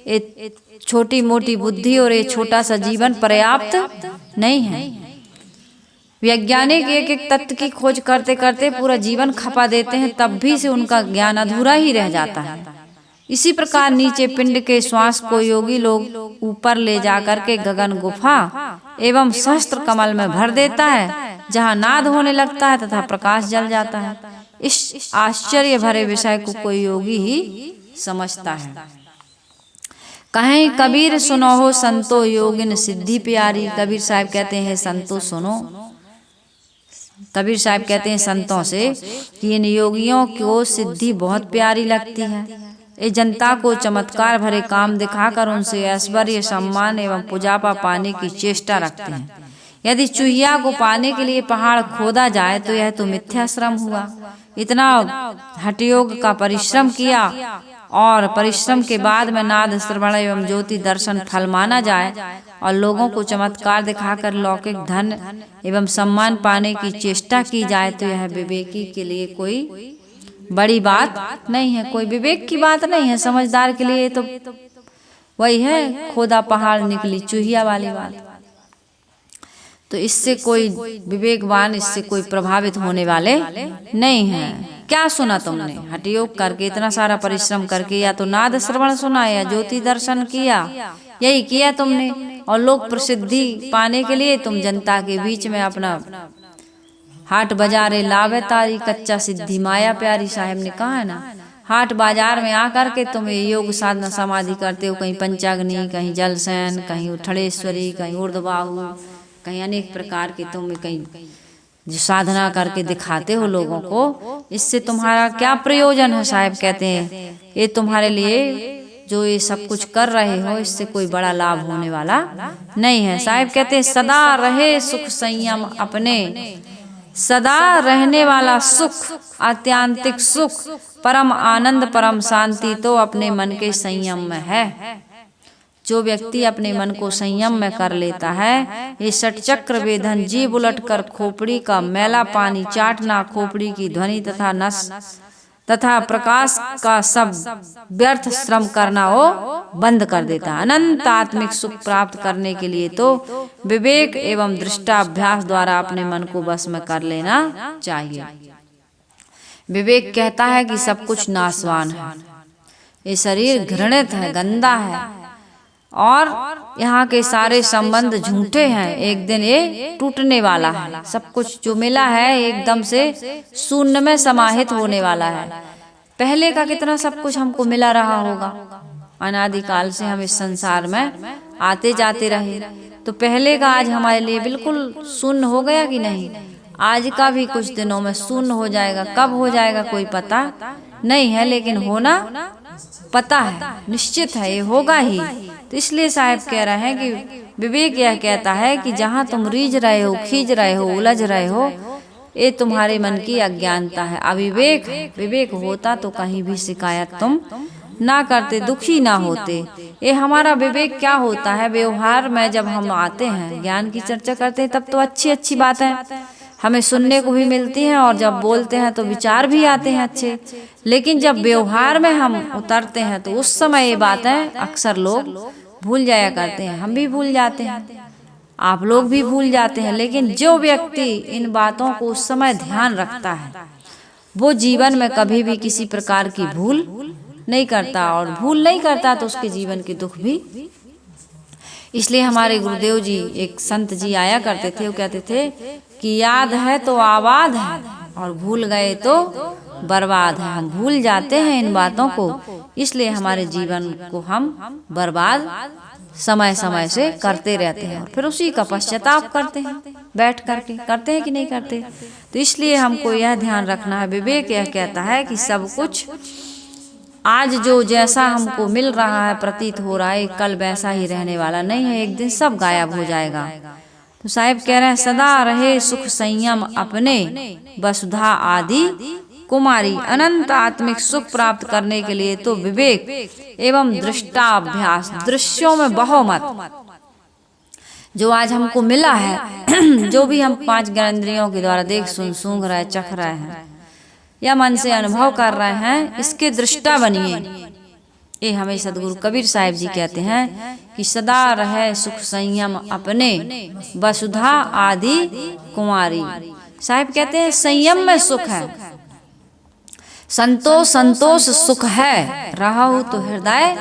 एक छोटी मोटी बुद्धि और एक छोटा सा जीवन पर्याप्त नहीं है। वैज्ञानिक एक एक तत्व की खोज करते करते पूरा जीवन खपा देते हैं, तब भी से उनका ज्ञान अधूरा ही रह जाता है। इसी प्रकार नीचे पिंड के श्वास को योगी लोग ऊपर ले जाकर के गगन गुफा एवं सहस्त्र कमल में भर देता है, जहाँ नाद होने लगता है तथा प्रकाश जल जाता है। इस आश्चर्य भरे विषय को कोई योगी ही समझता है। कहें कबीर सुनो हो संतो योगिन सिद्धि प्यारी। कबीर साहब कहते हैं संतो सुनो। कबीर साहब कहते हैं संतों से कि इन योगियों को सिद्धि बहुत प्यारी लगती है। ये जनता को चमत्कार भरे काम दिखाकर उनसे ऐश्वर्य, सम्मान एवं पुजापा पाने की चेष्टा रखते हैं। यदि चूहिया को पाने के लिए पहाड़ खोदा जाए तो यह तो मिथ्या श्रम हुआ। इतना हठयोग का परिश्रम किया और परिश्रम के बाद में नाद श्रवण एवं ज्योति दर्शन फल माना जाए और लोगों को चमत्कार दिखाकर लौकिक धन एवं सम्मान पाने की चेष्टा की जाए तो यह विवेकी के लिए कोई बड़ी बात नहीं है, कोई विवेक की बात नहीं है। समझदार के लिए तो वही है, खोदा पहाड़ निकली चूहिया वाली बात। तो इससे कोई विवेकवान, इससे कोई प्रभावित होने वाले नहीं हैं। क्या सुना तुमने? हठयोग करके, इतना सारा परिश्रम करके, या तो नाद श्रवण सुना या ज्योति दर्शन किया, यही किया तुमने। और लोग प्रसिद्धि पाने के लिए तुम जनता के बीच में अपना हाट बाजारे लावे तारी कच्चा सिद्धि माया प्यारी। साहब ने कहा है ना, हाट बाजार में आकर के तुम योग साधना समाधि करते हो, कहीं पंचाग्नि, कहीं जलसैन, कहीं उठड़ेश्वरी, कहीं ऊर्ध्वबाहु, कहीं अनेक प्रकार के तुम कहीं जो साधना करके दिखाते हो लोगों को। इससे तुम्हारा क्या प्रयोजन है? साहब कहते हैं ये तुम्हारे लिए जो ये सब कुछ कर रहे हो, इससे कोई बड़ा लाभ होने वाला नहीं है। साहब कहते हैं सदा रहे सुख संयम अपने, सदा रहने वाला सुख, आत्यांतिक सुख, परम आनंद, परम शांति तो अपने मन के संयम में है। जो व्यक्ति अपने मन को संयम में कर लेता है, ये षटचक्र वेधन, जीभ उलट कर खोपड़ी का मैला पानी चाटना, खोपड़ी की ध्वनि तथा नस तथा प्रकाश का सब व्यर्थ श्रम करना वो बंद कर देता है। अनंत आत्मिक सुख प्राप्त करने के लिए तो विवेक एवं दृष्टाभ्यास द्वारा अपने मन को वश में कर लेना चाहिए। विवेक कहता है कि सब कुछ नाशवान है, ये शरीर घृणित है, गंदा है और यहाँ के सारे संबंध झूठे हैं, एक दिन ये टूटने वाला है। सब कुछ जो मिला है एकदम से शून्य में समाहित होने वाला है। पहले का कितना सब कुछ हमको मिला रहा होगा, अनादिकाल से हम इस संसार में आते जाते रहे, तो पहले का आज हमारे लिए बिल्कुल शून्य हो गया कि नहीं? आज का भी कुछ दिनों में शून्य हो जाएगा, कब हो जाएगा कोई पता नहीं है, लेकिन होना पता है, निश्चित है, ये होगा ही। तो इसलिए साहब कह रहे हैं कि विवेक यह कहता है कि जहाँ तुम रीझ रहे हो, खींच रहे हो, उलझ रहे हो, ये तुम्हारे मन की अज्ञानता है, अविवेक है। विवेक होता तो कहीं भी शिकायत तुम ना करते, दुखी ना होते। ये हमारा विवेक क्या होता है? व्यवहार में जब हम आते हैं, ज्ञान की चर्चा करते हैं, तब तो अच्छी अच्छी बातें हमें सुनने को भी मिलती हैं और जब बोलते हैं तो विचार भी आते हैं अच्छे। लेकिन जब व्यवहार में हम उतरते हैं तो उस समय ये बातें अक्सर लोग भूल जाया करते हैं, हम भी भूल जाते हैं, आप लोग भी भूल जाते हैं। लेकिन जो व्यक्ति इन बातों को उस समय ध्यान रखता है, वो जीवन में कभी भी किसी प्रकार की भूल नहीं करता, और भूल नहीं करता तो उसके जीवन के दुख भी। इसलिए हमारे गुरुदेव जी, एक संत जी आया करते थे, वो कहते थे कि याद है तो आबाद है और भूल गए तो बर्बाद है। हम भूल जाते हैं इन बातों को, इसलिए हमारे जीवन को हम बर्बाद समय समय से करते रहते हैं और फिर उसी का पश्चाताप करते हैं, बैठ करके करते हैं कि नहीं करते। तो इसलिए हमको यह ध्यान रखना है, विवेक यह कहता है कि सब कुछ आज जो जैसा हमको मिल रहा है, प्रतीत हो रहा है, कल वैसा ही रहने वाला नहीं है, एक दिन सब गायब हो जाएगा। तो साहिब कह रहे हैं, सदा रहे सुख संयम अपने, वसुधा आदि कुमारी। अनंत आत्मिक सुख प्राप्त करने के लिए तो विवेक एवं दृष्टाभ्यास, दृश्यों में बहो मत। जो आज हमको मिला है, जो भी हम 5 ज्ञानेंद्रियों के द्वारा देख सुन सूंघ रहे, चख रहे हैं या मन से अनुभव कर रहे हैं, इसके दृष्टा बनिए। ये हमें सदगुरु कबीर साहिब जी कहते हैं कि सदा रहे सुख संयम अपने, वसुधा आदि कुमारी। साहिब कहते हैं संयम में सुख है, संतोष सुख है, रहु तो हृदय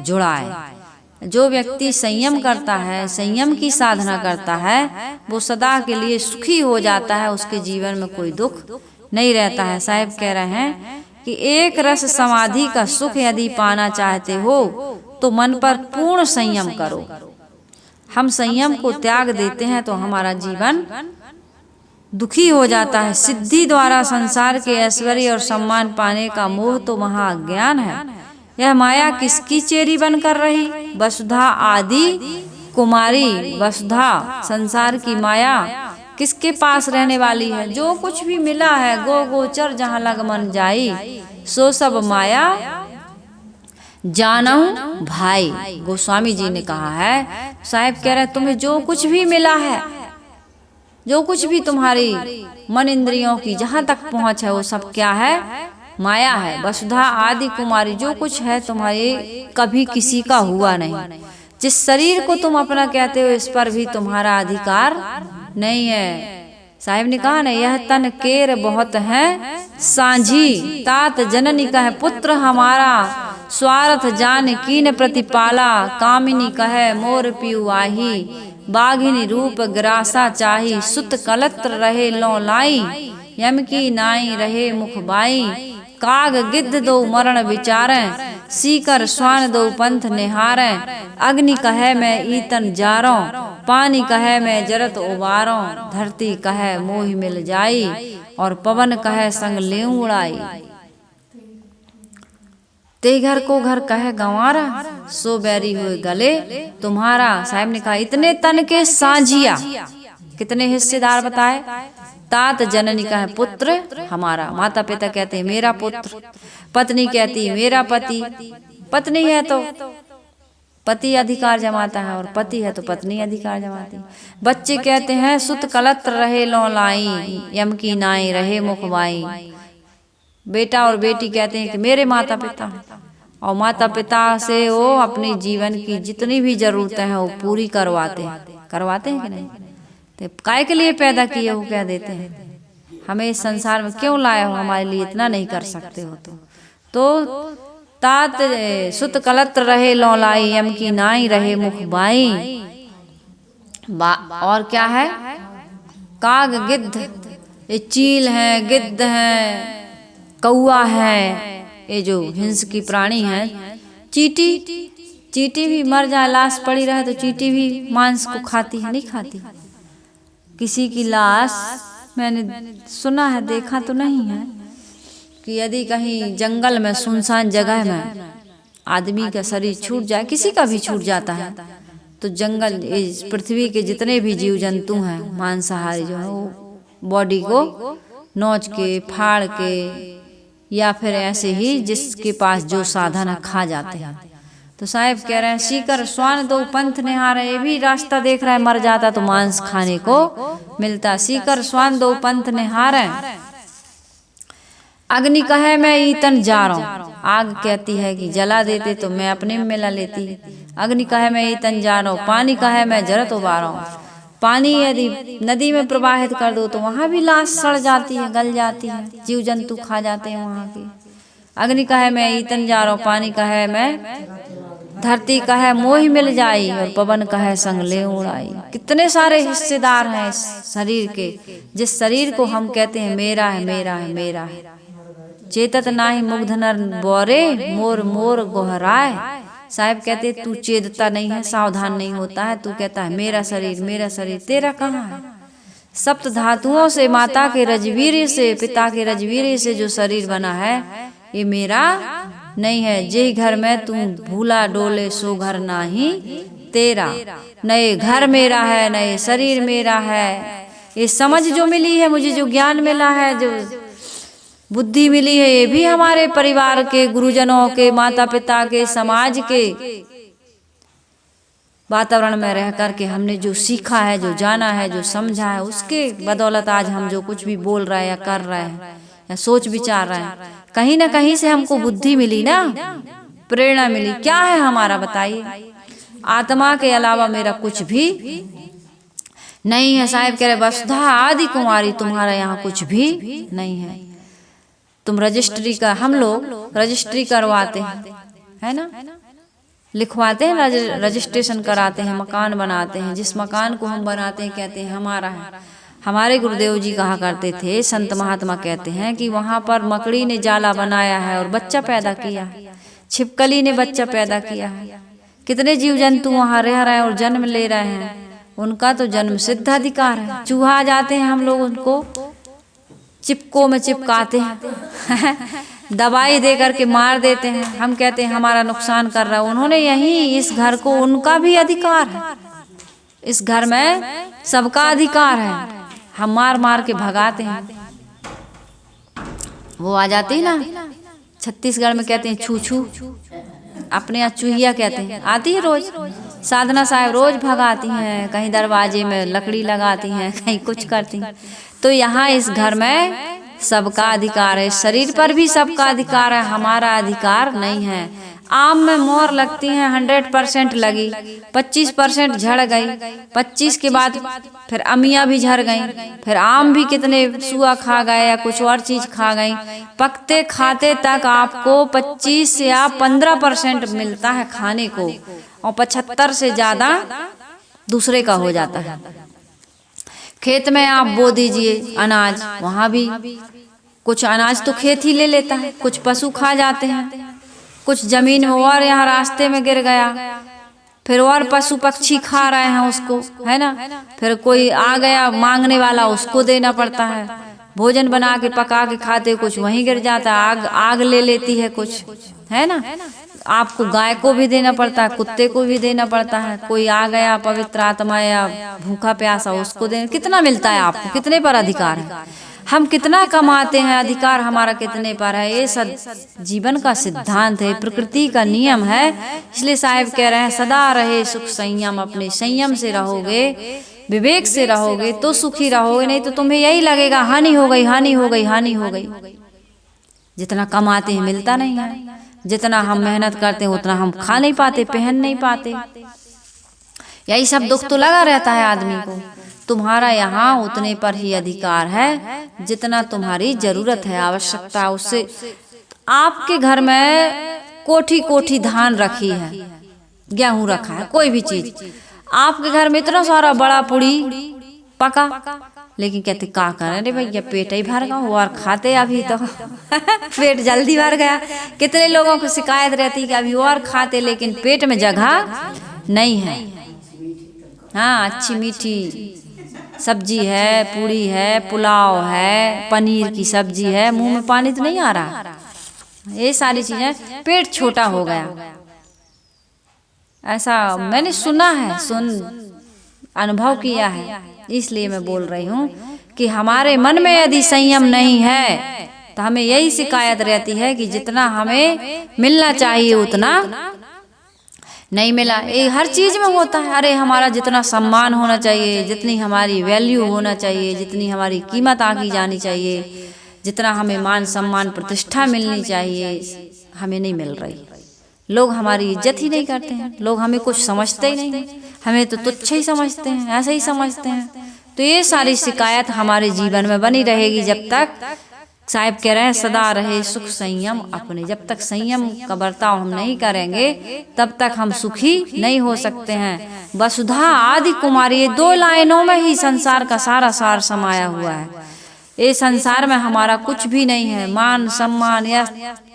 जुड़ाए। जो व्यक्ति संयम करता है, संयम की साधना करता है, वो सदा के लिए सुखी हो जाता है, उसके जीवन में कोई दुख नहीं रहता है। साहिब कह रहे हैं कि एक रस समाधि का सुख यदि पाना चाहते हो तो मन पर पूर्ण संयम करो। हम संयम को त्याग देते हैं तो हमारा जीवन दुखी हो जाता है। सिद्धि द्वारा संसार के ऐश्वर्य और सम्मान पाने का मोह तो महाअज्ञान है। यह माया किसकी चेरी बनकर रही? वसुधा आदि कुमारी। वसुधा संसार की माया किसके पास रहने वाली है? जो कुछ भी मिला है, गो गोचर जहाँ लग मन जाई, सो सब माया जानहु भाई। गोस्वामी जी ने कहा है। साहिब कह रहे तुम्हें जो कुछ भी मिला है, जो कुछ भी तुम्हारी मन इंद्रियों की जहाँ तक पहुँच है, वो सब क्या है? माया है। वसुधा आदि कुमारी, जो कुछ है तुम्हारे कभी किसी का हुआ नहीं। जिस शरीर को तुम अपना कहते हो, इस पर भी तुम्हारा अधिकार नहीं है। साहिब ने कहा ना, यह तन केर बहुत है सांझी, तात जननी कहे पुत्र हमारा, स्वार्थ जान कीन प्रतिपाला, कामिनी कहे मोर पियुआही, बाघिनी रूप ग्रासा चाही, सुत कलत्र रहे लो लाई, यम की नाई रहे मुखबाई, काग गिद्ध दो मरण विचारें, सीकर स्वान दो पंथ निहारें, अग्नि कहे मैं ईतन जारों, पानी कहे मैं जरत उबारों, धरती कहे मोहि मिल जाई, और पवन कहे संग लेऊं उड़ाई। ते घर को घर कहे गंवारा, सो बैरी हुए गले तुम्हारा। साहिब ने कहा इतने तन के सांझिया, कितने हिस्सेदार बताए? तात जननी कहे पुत्र हमारा, माता पिता कहते हैं मेरा पुत्र, पत्नी कहती है मेरा पति, पत्नी है तो पति अधिकार जमाता है, और पति है तो पत्नी अधिकार जमाती है। बच्चे कहते हैं सुत कलत्र रहे लो लाई, यम की नाई रहे मुखबाई। बेटा और बेटी कहते हैं कि मेरे माता पिता हैं, और माता पिता से वो अपनी जीवन की जितनी भी जरूरतें हैं वो पूरी करवाते हैं कि नहीं? तो काय के लिए पैदा किए हो, कह देते हैं हमें इस संसार में क्यों लाए हो, हमारे लिए इतना नहीं कर सकते हो? तो तात सुत कलत्र रहे लौलाई, यम की नाई रहे मुख बाई। और क्या है? काग गिद्ध, ये चील है, गिद्ध है, कौआ है, ये जो हिंस की प्राणी है। चींटी भी मर जाए, लाश पड़ी रहे तो चींटी भी मांस को खाती है, नहीं खाती? किसी की लाश मैंने सुना है, देखा तो नहीं है, कि यदि कहीं जंगल में सुनसान जगह में आदमी का शरीर छूट जाए, किसी का भी छूट जाता है, तो जंगल, इस पृथ्वी के जितने भी जीव जंतु हैं मांसाहारी जो है, वो बॉडी को नोच के, फाड़ के, या फिर ऐसे ही जिसके पास जो साधन है खा जाते हैं। तो साहब कह रहे हैं सीकर स्वान दो पंथ निहारे, ये भी रास्ता देख रहा है, मर जाता तो मांस खाने को मिलता। सीकर स्वान दो पंथ निहारे, अग्नि कहे मैं ईतन जा रहा हूँ। आग कहती है कि जला देते तो मैं अपने में मिला लेती। अग्नि कहे मैं ईतन जा रहा हूँ, पानी कहे मैं जरत उबार रहा हूँ। पानी यदि नदी में प्रवाहित कर दो तो वहां भी लाश सड़ जाती है, गल जाती है, जीव जंतु खा जाते हैं वहां की। अग्नि कहे मैं ईतन जा रहा हूँ, पानी कहे मैं, धरती कहे मोही मिल जाई, और पवन कहे संग ले उड़ाई। कितने सारे हिस्सेदार हैं इस शरीर के, जिस शरीर को हम कहते हैं मेरा है, मेरा है, मेरा है। चेतत नाही मुग्ध नर बोरे, मोर मोर गोहराए। साहब कहते तू चेतता नहीं है, सावधान नहीं होता है, तू कहता है मेरा शरीर, मेरा शरीर। तेरा कहाँ है? सप्त धातुओं से, माता के रजवीर से, पिता के रजवीर से जो शरीर बना है, ये मेरा नहीं है। जे घर में तू भूला डोले सो घर नाही तेरा। नए घर मेरा है, नए शरीर मेरा है। ये समझ जो मिली है मुझे, जो ज्ञान मिला है, जो बुद्धि मिली है, ये भी हमारे परिवार के, गुरुजनों के, माता पिता के, समाज के वातावरण में रह करके हमने जो सीखा है, जो जाना है, जो समझा है, उसके बदौलत आज हम जो कुछ भी बोल रहे हैं या कर रहे हैं या सोच विचार रहे हैं, कहीं ना कहीं से हमको बुद्धि मिली ना, प्रेरणा मिली। क्या है हमारा बताइए? आत्मा के अलावा मेरा कुछ भी नहीं है। साहिब कह रहे वसुधा आदि कुमारी, तुम्हारा यहाँ कुछ भी नहीं है। तुम रजिस्ट्री का, हम लोग रजिस्ट्री करवाते हैं, है ना, लिखवाते हैं, रजिस्ट्रेशन कराते हैं, मकान बनाते हैं। जिस मकान को हम बनाते हैं कहते हैं हमारा है। हमारे गुरुदेव जी कहा करते थे, संत महात्मा कहते हैं कि वहाँ पर मकड़ी ने जाला बनाया है और बच्चा पैदा किया है, छिपकली ने बच्चा पैदा किया है। कितने जीव जंतु वहाँ रह रहे हैं और जन्म ले रहे हैं, उनका तो जन्म सिद्ध अधिकार है। चूहा जाते हैं, हम लोग उनको चिपको में चिपकाते हैं दवाई दे करके मार देते हैं। हम कहते हैं हमारा नुकसान कर रहा है। उन्होंने यही इस घर को, उनका भी अधिकार है, इस घर में सबका अधिकार है। हम मार मार के भगाते हैं। वो आ जाती है ना, छत्तीसगढ़ में कहते हैं छू छू, अपने यहाँ चूहिया कहते हैं, आती है रोज। साधना साहब रोज भगाती हैं, कहीं दरवाजे में लकड़ी लगाती हैं, कहीं कुछ करती हैं। तो यहाँ इस घर में सबका अधिकार है, शरीर पर भी सबका अधिकार है, हमारा अधिकार नहीं है। आम में मोहर लगती है, 100% लगी, 25% झड़ गई, 25 के बाद फिर अमिया भी झड़ गई, फिर आम भी कितने सुआ खा गए या कुछ और चीज खा गई। पकते खाते तक आपको 25 या 15% मिलता है खाने को, और 75 से ज्यादा दूसरे का हो जाता है। खेत में आप बो दीजिए अनाज, वहां भी कुछ अनाज तो खेत ही ले लेता है, कुछ पशु खा जाते हैं, कुछ जमीन में और यहाँ रास्ते में गिर गया, फिर और पशु पक्षी खा रहे हैं उसको, है ना। फिर कोई आ गया मांगने वाला, उसको देना पड़ता है। भोजन बना के पका के खाते, कुछ वहीं गिर जाता है, आग ले लेती है कुछ, है ना। आपको गाय को भी देना पड़ता है, कुत्ते को भी देना पड़ता है। कोई आ गया पवित्र आत्मा या भूखा प्यासा, उसको देना। कितना मिलता है आपको, कितने पर अधिकार है? हम कितना कमाते हैं, अधिकार हमारा कितने पर है? ये सब जीवन का सिद्धांत है, प्रकृति का नियम है। इसलिए साहिब कह रहे हैं सदा रहे सुख संयम। अपने संयम से रहोगे, विवेक से रहोगे तो सुखी रहोगे, नहीं तो तुम्हें यही लगेगा हानि हो गई, हानि हो गई, हानि हो गई। जितना कमाते हैं मिलता नहीं है, जितना हम मेहनत करते हैं उतना हम खा नहीं पाते, पहन नहीं पाते। यही सब दुख तो लगा रहता है आदमी को। तुम्हारा यहाँ उतने पर ही अधिकार है जितना तुम्हारी जरूरत है, आवश्यकता। उससे आपके घर में कोठी कोठी धान रखी है, गेहूं रखा है, कोई भी चीज आपके घर में इतना सारा बड़ा पुड़ी पका, लेकिन कहते का करें रे भैया, पेट ही भर गया और खाते अभी तो पेट जल्दी भर गया। कितने लोगों को शिकायत रहती कि अभी और खाते लेकिन पेट में जगह नहीं है। हाँ, अच्छी मीठी सब्जी है, पूड़ी है, पुलाव है, पनीर की सब्जी है, मुंह में पानी तो नहीं आ रहा। ये सारी चीजें, पेट छोटा हो गया। ऐसा मैंने सुना है, अनुभव किया है, इसलिए मैं बोल रही हूँ कि हमारे मन में यदि संयम नहीं है तो हमें यही शिकायत रहती है कि जितना हमें मिलना चाहिए उतना नहीं मिला। ये हर चीज में होता है। अरे हमारा जितना सम्मान होना चाहिए, जितनी हमारी वैल्यू होना चाहिए, जितनी हमारी कीमत आकी जानी चाहिए, जितना हमें मान सम्मान प्रतिष्ठा मिलनी चाहिए, हमें नहीं मिल रही। लोग हमारी इज्जत ही नहीं करते हैं, लोग हमें कुछ समझते ही नहीं, हमें तो तुच्छ ही समझते हैं, ऐसे ही समझते हैं। तो ये सारी शिकायत हमारे जीवन में बनी रहेगी जब तक, साहिब कह रहे हैं, सदा रहे सुख संयम अपने। जब तक संयम का बर्ताव हम नहीं करेंगे तब तक हम सुखी नहीं हो सकते हैं। वसुधा आदि कुमारी, ये 2 लाइनों में ही संसार का सारा सार समाया हुआ है। ये संसार में हमारा कुछ भी नहीं है। मान सम्मान या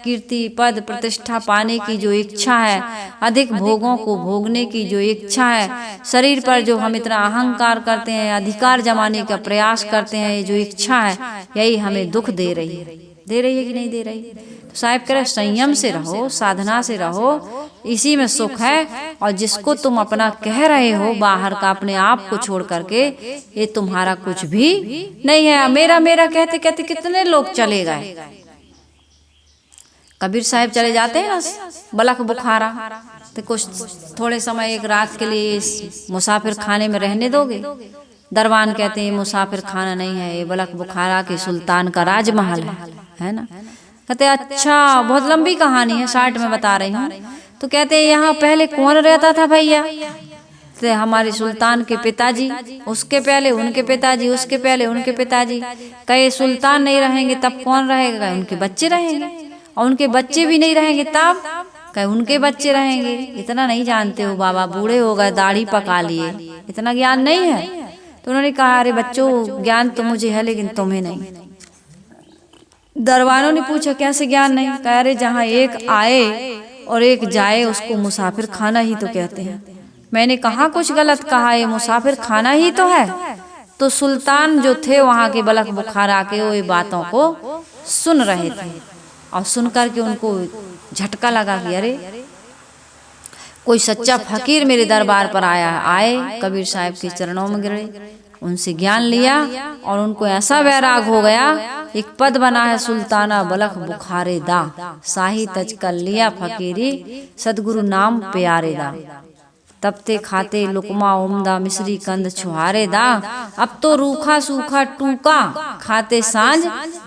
कीर्ति पद प्रतिष्ठा पाने की जो इच्छा है, अधिक भोगों को भोगने की जो इच्छा है, शरीर पर जो हम इतना अहंकार करते हैं, अधिकार जमाने का प्रयास करते हैं, ये जो इच्छा है यही हमें दुख दे रही है। दे रही है कि नहीं दे रही? तो साहिब कह रहे संयम से रहो, साधना से रहो, इसी में सुख है। और जिसको तुम अपना कह रहे हो बाहर का, अपने आप को छोड़ करके, ये तुम्हारा कुछ भी नहीं है। मेरा मेरा कहते कहते कितने लोग चले गए। कबीर साहब चले जाते हैं ना बलख बुखारा, तो कुछ थोड़े समय एक रात के लिए मुसाफिर खाने में रहने दोगे? दरबान कहते हैं मुसाफिर खाना नहीं है, ये बलख बुखारा के सुल्तान का राजमहल है ना। कहते अच्छा, बहुत लंबी कहानी है, 60 में बता रही हूँ। तो कहते हैं यहाँ पहले कौन रहता था भैया? तो हमारे सुल्तान के पिताजी, उसके पहले उनके पिताजी, उसके पहले उनके पिताजी। कहे सुल्तान नहीं रहेंगे तब कौन रहेगा? उनके बच्चे रहेंगे, और उनके बच्चे भी नहीं रहेंगे तब कहे उनके बच्चे रहेंगे। इतना नहीं जानते हो बाबा, बूढ़े हो गए, दाढ़ी पका लिए, इतना ज्ञान नहीं है। तो उन्होंने कहा अरे बच्चों, ज्ञान तो मुझे है लेकिन तुम्हें नहीं। दरबानों ने पूछा कैसे ज्ञान नहीं? कह रहे जहाँ एक आए और एक जाए उसको मुसाफिर खाना ही तो कहते हैं। मैंने कहा कुछ गलत कहा? ये मुसाफिर खाना ही तो है। तो सुल्तान जो थे वहाँ के बलख बुखारा के, वो ये बातों को सुन रहे थे, और सुन करके उनको झटका लगा कि अरे कोई सच्चा फकीर मेरे दरबार पर आए। कबीर साहब के चरणों में गिरे, उनसे ज्ञान लिया, और उनको ऐसा वैराग हो गया। एक पद बना है, सुल्ताना बलख बुखारे दा, शाही तज कर लिया फकीरी, सदगुरु नाम प्यारे दा। तब ते खाते लुकमा उम्दा, मिश्री कंद छुहारे दा। अब तो रूखा सूखा टूका, खाते सांझ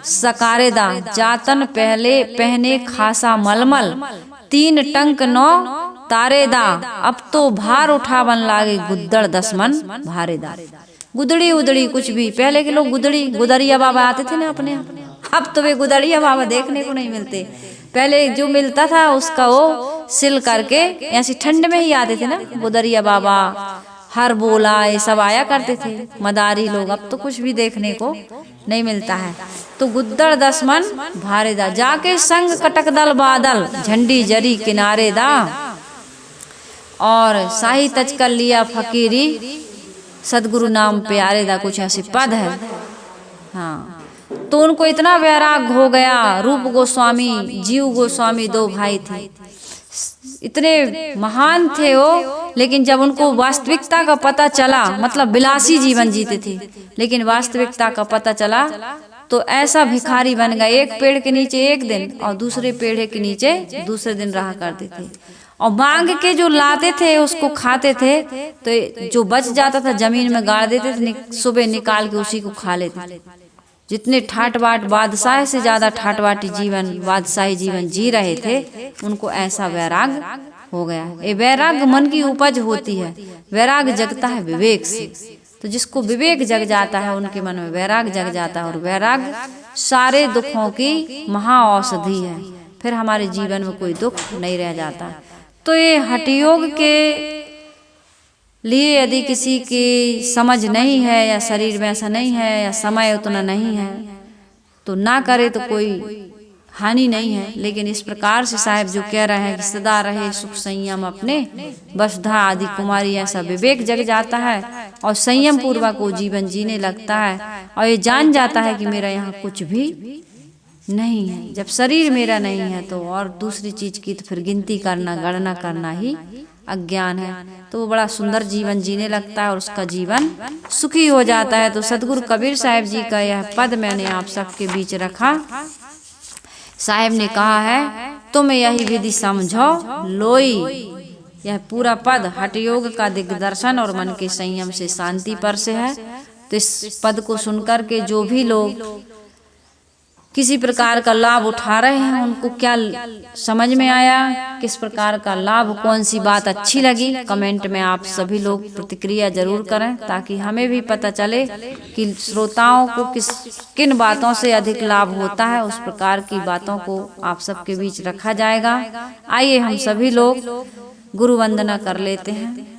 सकारे दा। जातन पहले पहने खासा मलमल, 3 टंक 9 तारे दा। अब तो भार उठावन लागे, गुद्दड़ 10 मन भारे दा। गुदड़ी उदड़ी कुछ भी, पहले के लोग गुदरिया बाबा आते थे ना अपने, अब तो वे गुदरिया बाबा देखने को नहीं मिलते। पहले जो मिलता था उसका वो सिल करके ऐसी ठंड में ही आते थे ना गुदरिया बाबा, हर बोला, ये सब आया करते थे मदारी लोग। अब तो कुछ भी देखने को नहीं मिलता है। तो गुद्दड़ 10 मन भारे दा, जाके संग कटक दल बादल, झंडी जरी किनारे दा। और शाही तज कर लिया फकीरी, सदगुरु नाम प्यारे दा। कुछ ऐसे पद है। हाँ, तो उनको इतना वैराग हो गया। रूप गोस्वामी, जीव गोस्वामी 2 भाई थे, इतने महान थे वो। लेकिन जब उनको वास्तविकता का पता चला, मतलब विलासी जीवन जीते थे, लेकिन वास्तविकता का पता चला तो ऐसा भिखारी बन गए। एक पेड़ के नीचे एक दिन और दूसरे पेड़ के नीचे दूसरे दिन रहा करते थे, और मांग के जो लाते थे उसको खाते थे। तो जो बच जाता था जमीन में गाड़ देते थे, सुबह निकाल के उसी को खा लेते थे। जितने ठाट बाट बादशाह से ज्यादा ठाट बाटी जीवन, बादशाही जीवन जी रहे थे, उनको ऐसा वैराग हो गया। ये वैराग मन की उपज होती है। वैराग जगता है विवेक से। तो जिसको विवेक जग जाता है उनके मन में वैराग जग जाता है, और वैराग सारे दुखों की महा औषधि है। फिर हमारे जीवन में कोई दुख नहीं रह जाता। तो ये हठयोग के लिए यदि किसी की समझ नहीं है, या शरीर में ऐसा नहीं है, या समय उतना नहीं है, तो ना करे तो कोई हानि नहीं है। लेकिन इस प्रकार से साहब जो कह रहे हैं कि सदा रहे सुख संयम अपने, वसुधा आदि कुमारी, ऐसा विवेक जग जाता है और संयम पूर्वक वो जीवन जीने लगता है, और ये जान जाता है कि मेरा यहाँ कुछ भी नहीं है। जब शरीर मेरा नहीं है तो और दूसरी चीज की तो फिर गिनती करना, गणना करना ही अज्ञान है। तो वो बड़ा सुंदर जीवन जीने लगता है और उसका जीवन सुखी हो जाता है। तो सदगुरु कबीर साहब जी का यह पद मैंने आप सबके बीच रखा। साहब ने कहा है, तुम यही विधि समझो लोई। यह पूरा पद हठयोग का दिग्दर्शन और मन के संयम से शांति पर से है। तो इस पद को सुनकर के जो भी लोग किसी प्रकार का लाभ उठा रहे हैं, उनको क्या समझ में आया, किस प्रकार का लाभ, कौन सी बात अच्छी लगी, कमेंट में आप सभी लोग प्रतिक्रिया जरूर करें, ताकि हमें भी पता चले कि श्रोताओं को किन बातों से अधिक लाभ होता है। उस प्रकार की बातों को आप सबके बीच रखा जाएगा। आइए हम सभी लोग गुरु वंदना कर लेते हैं।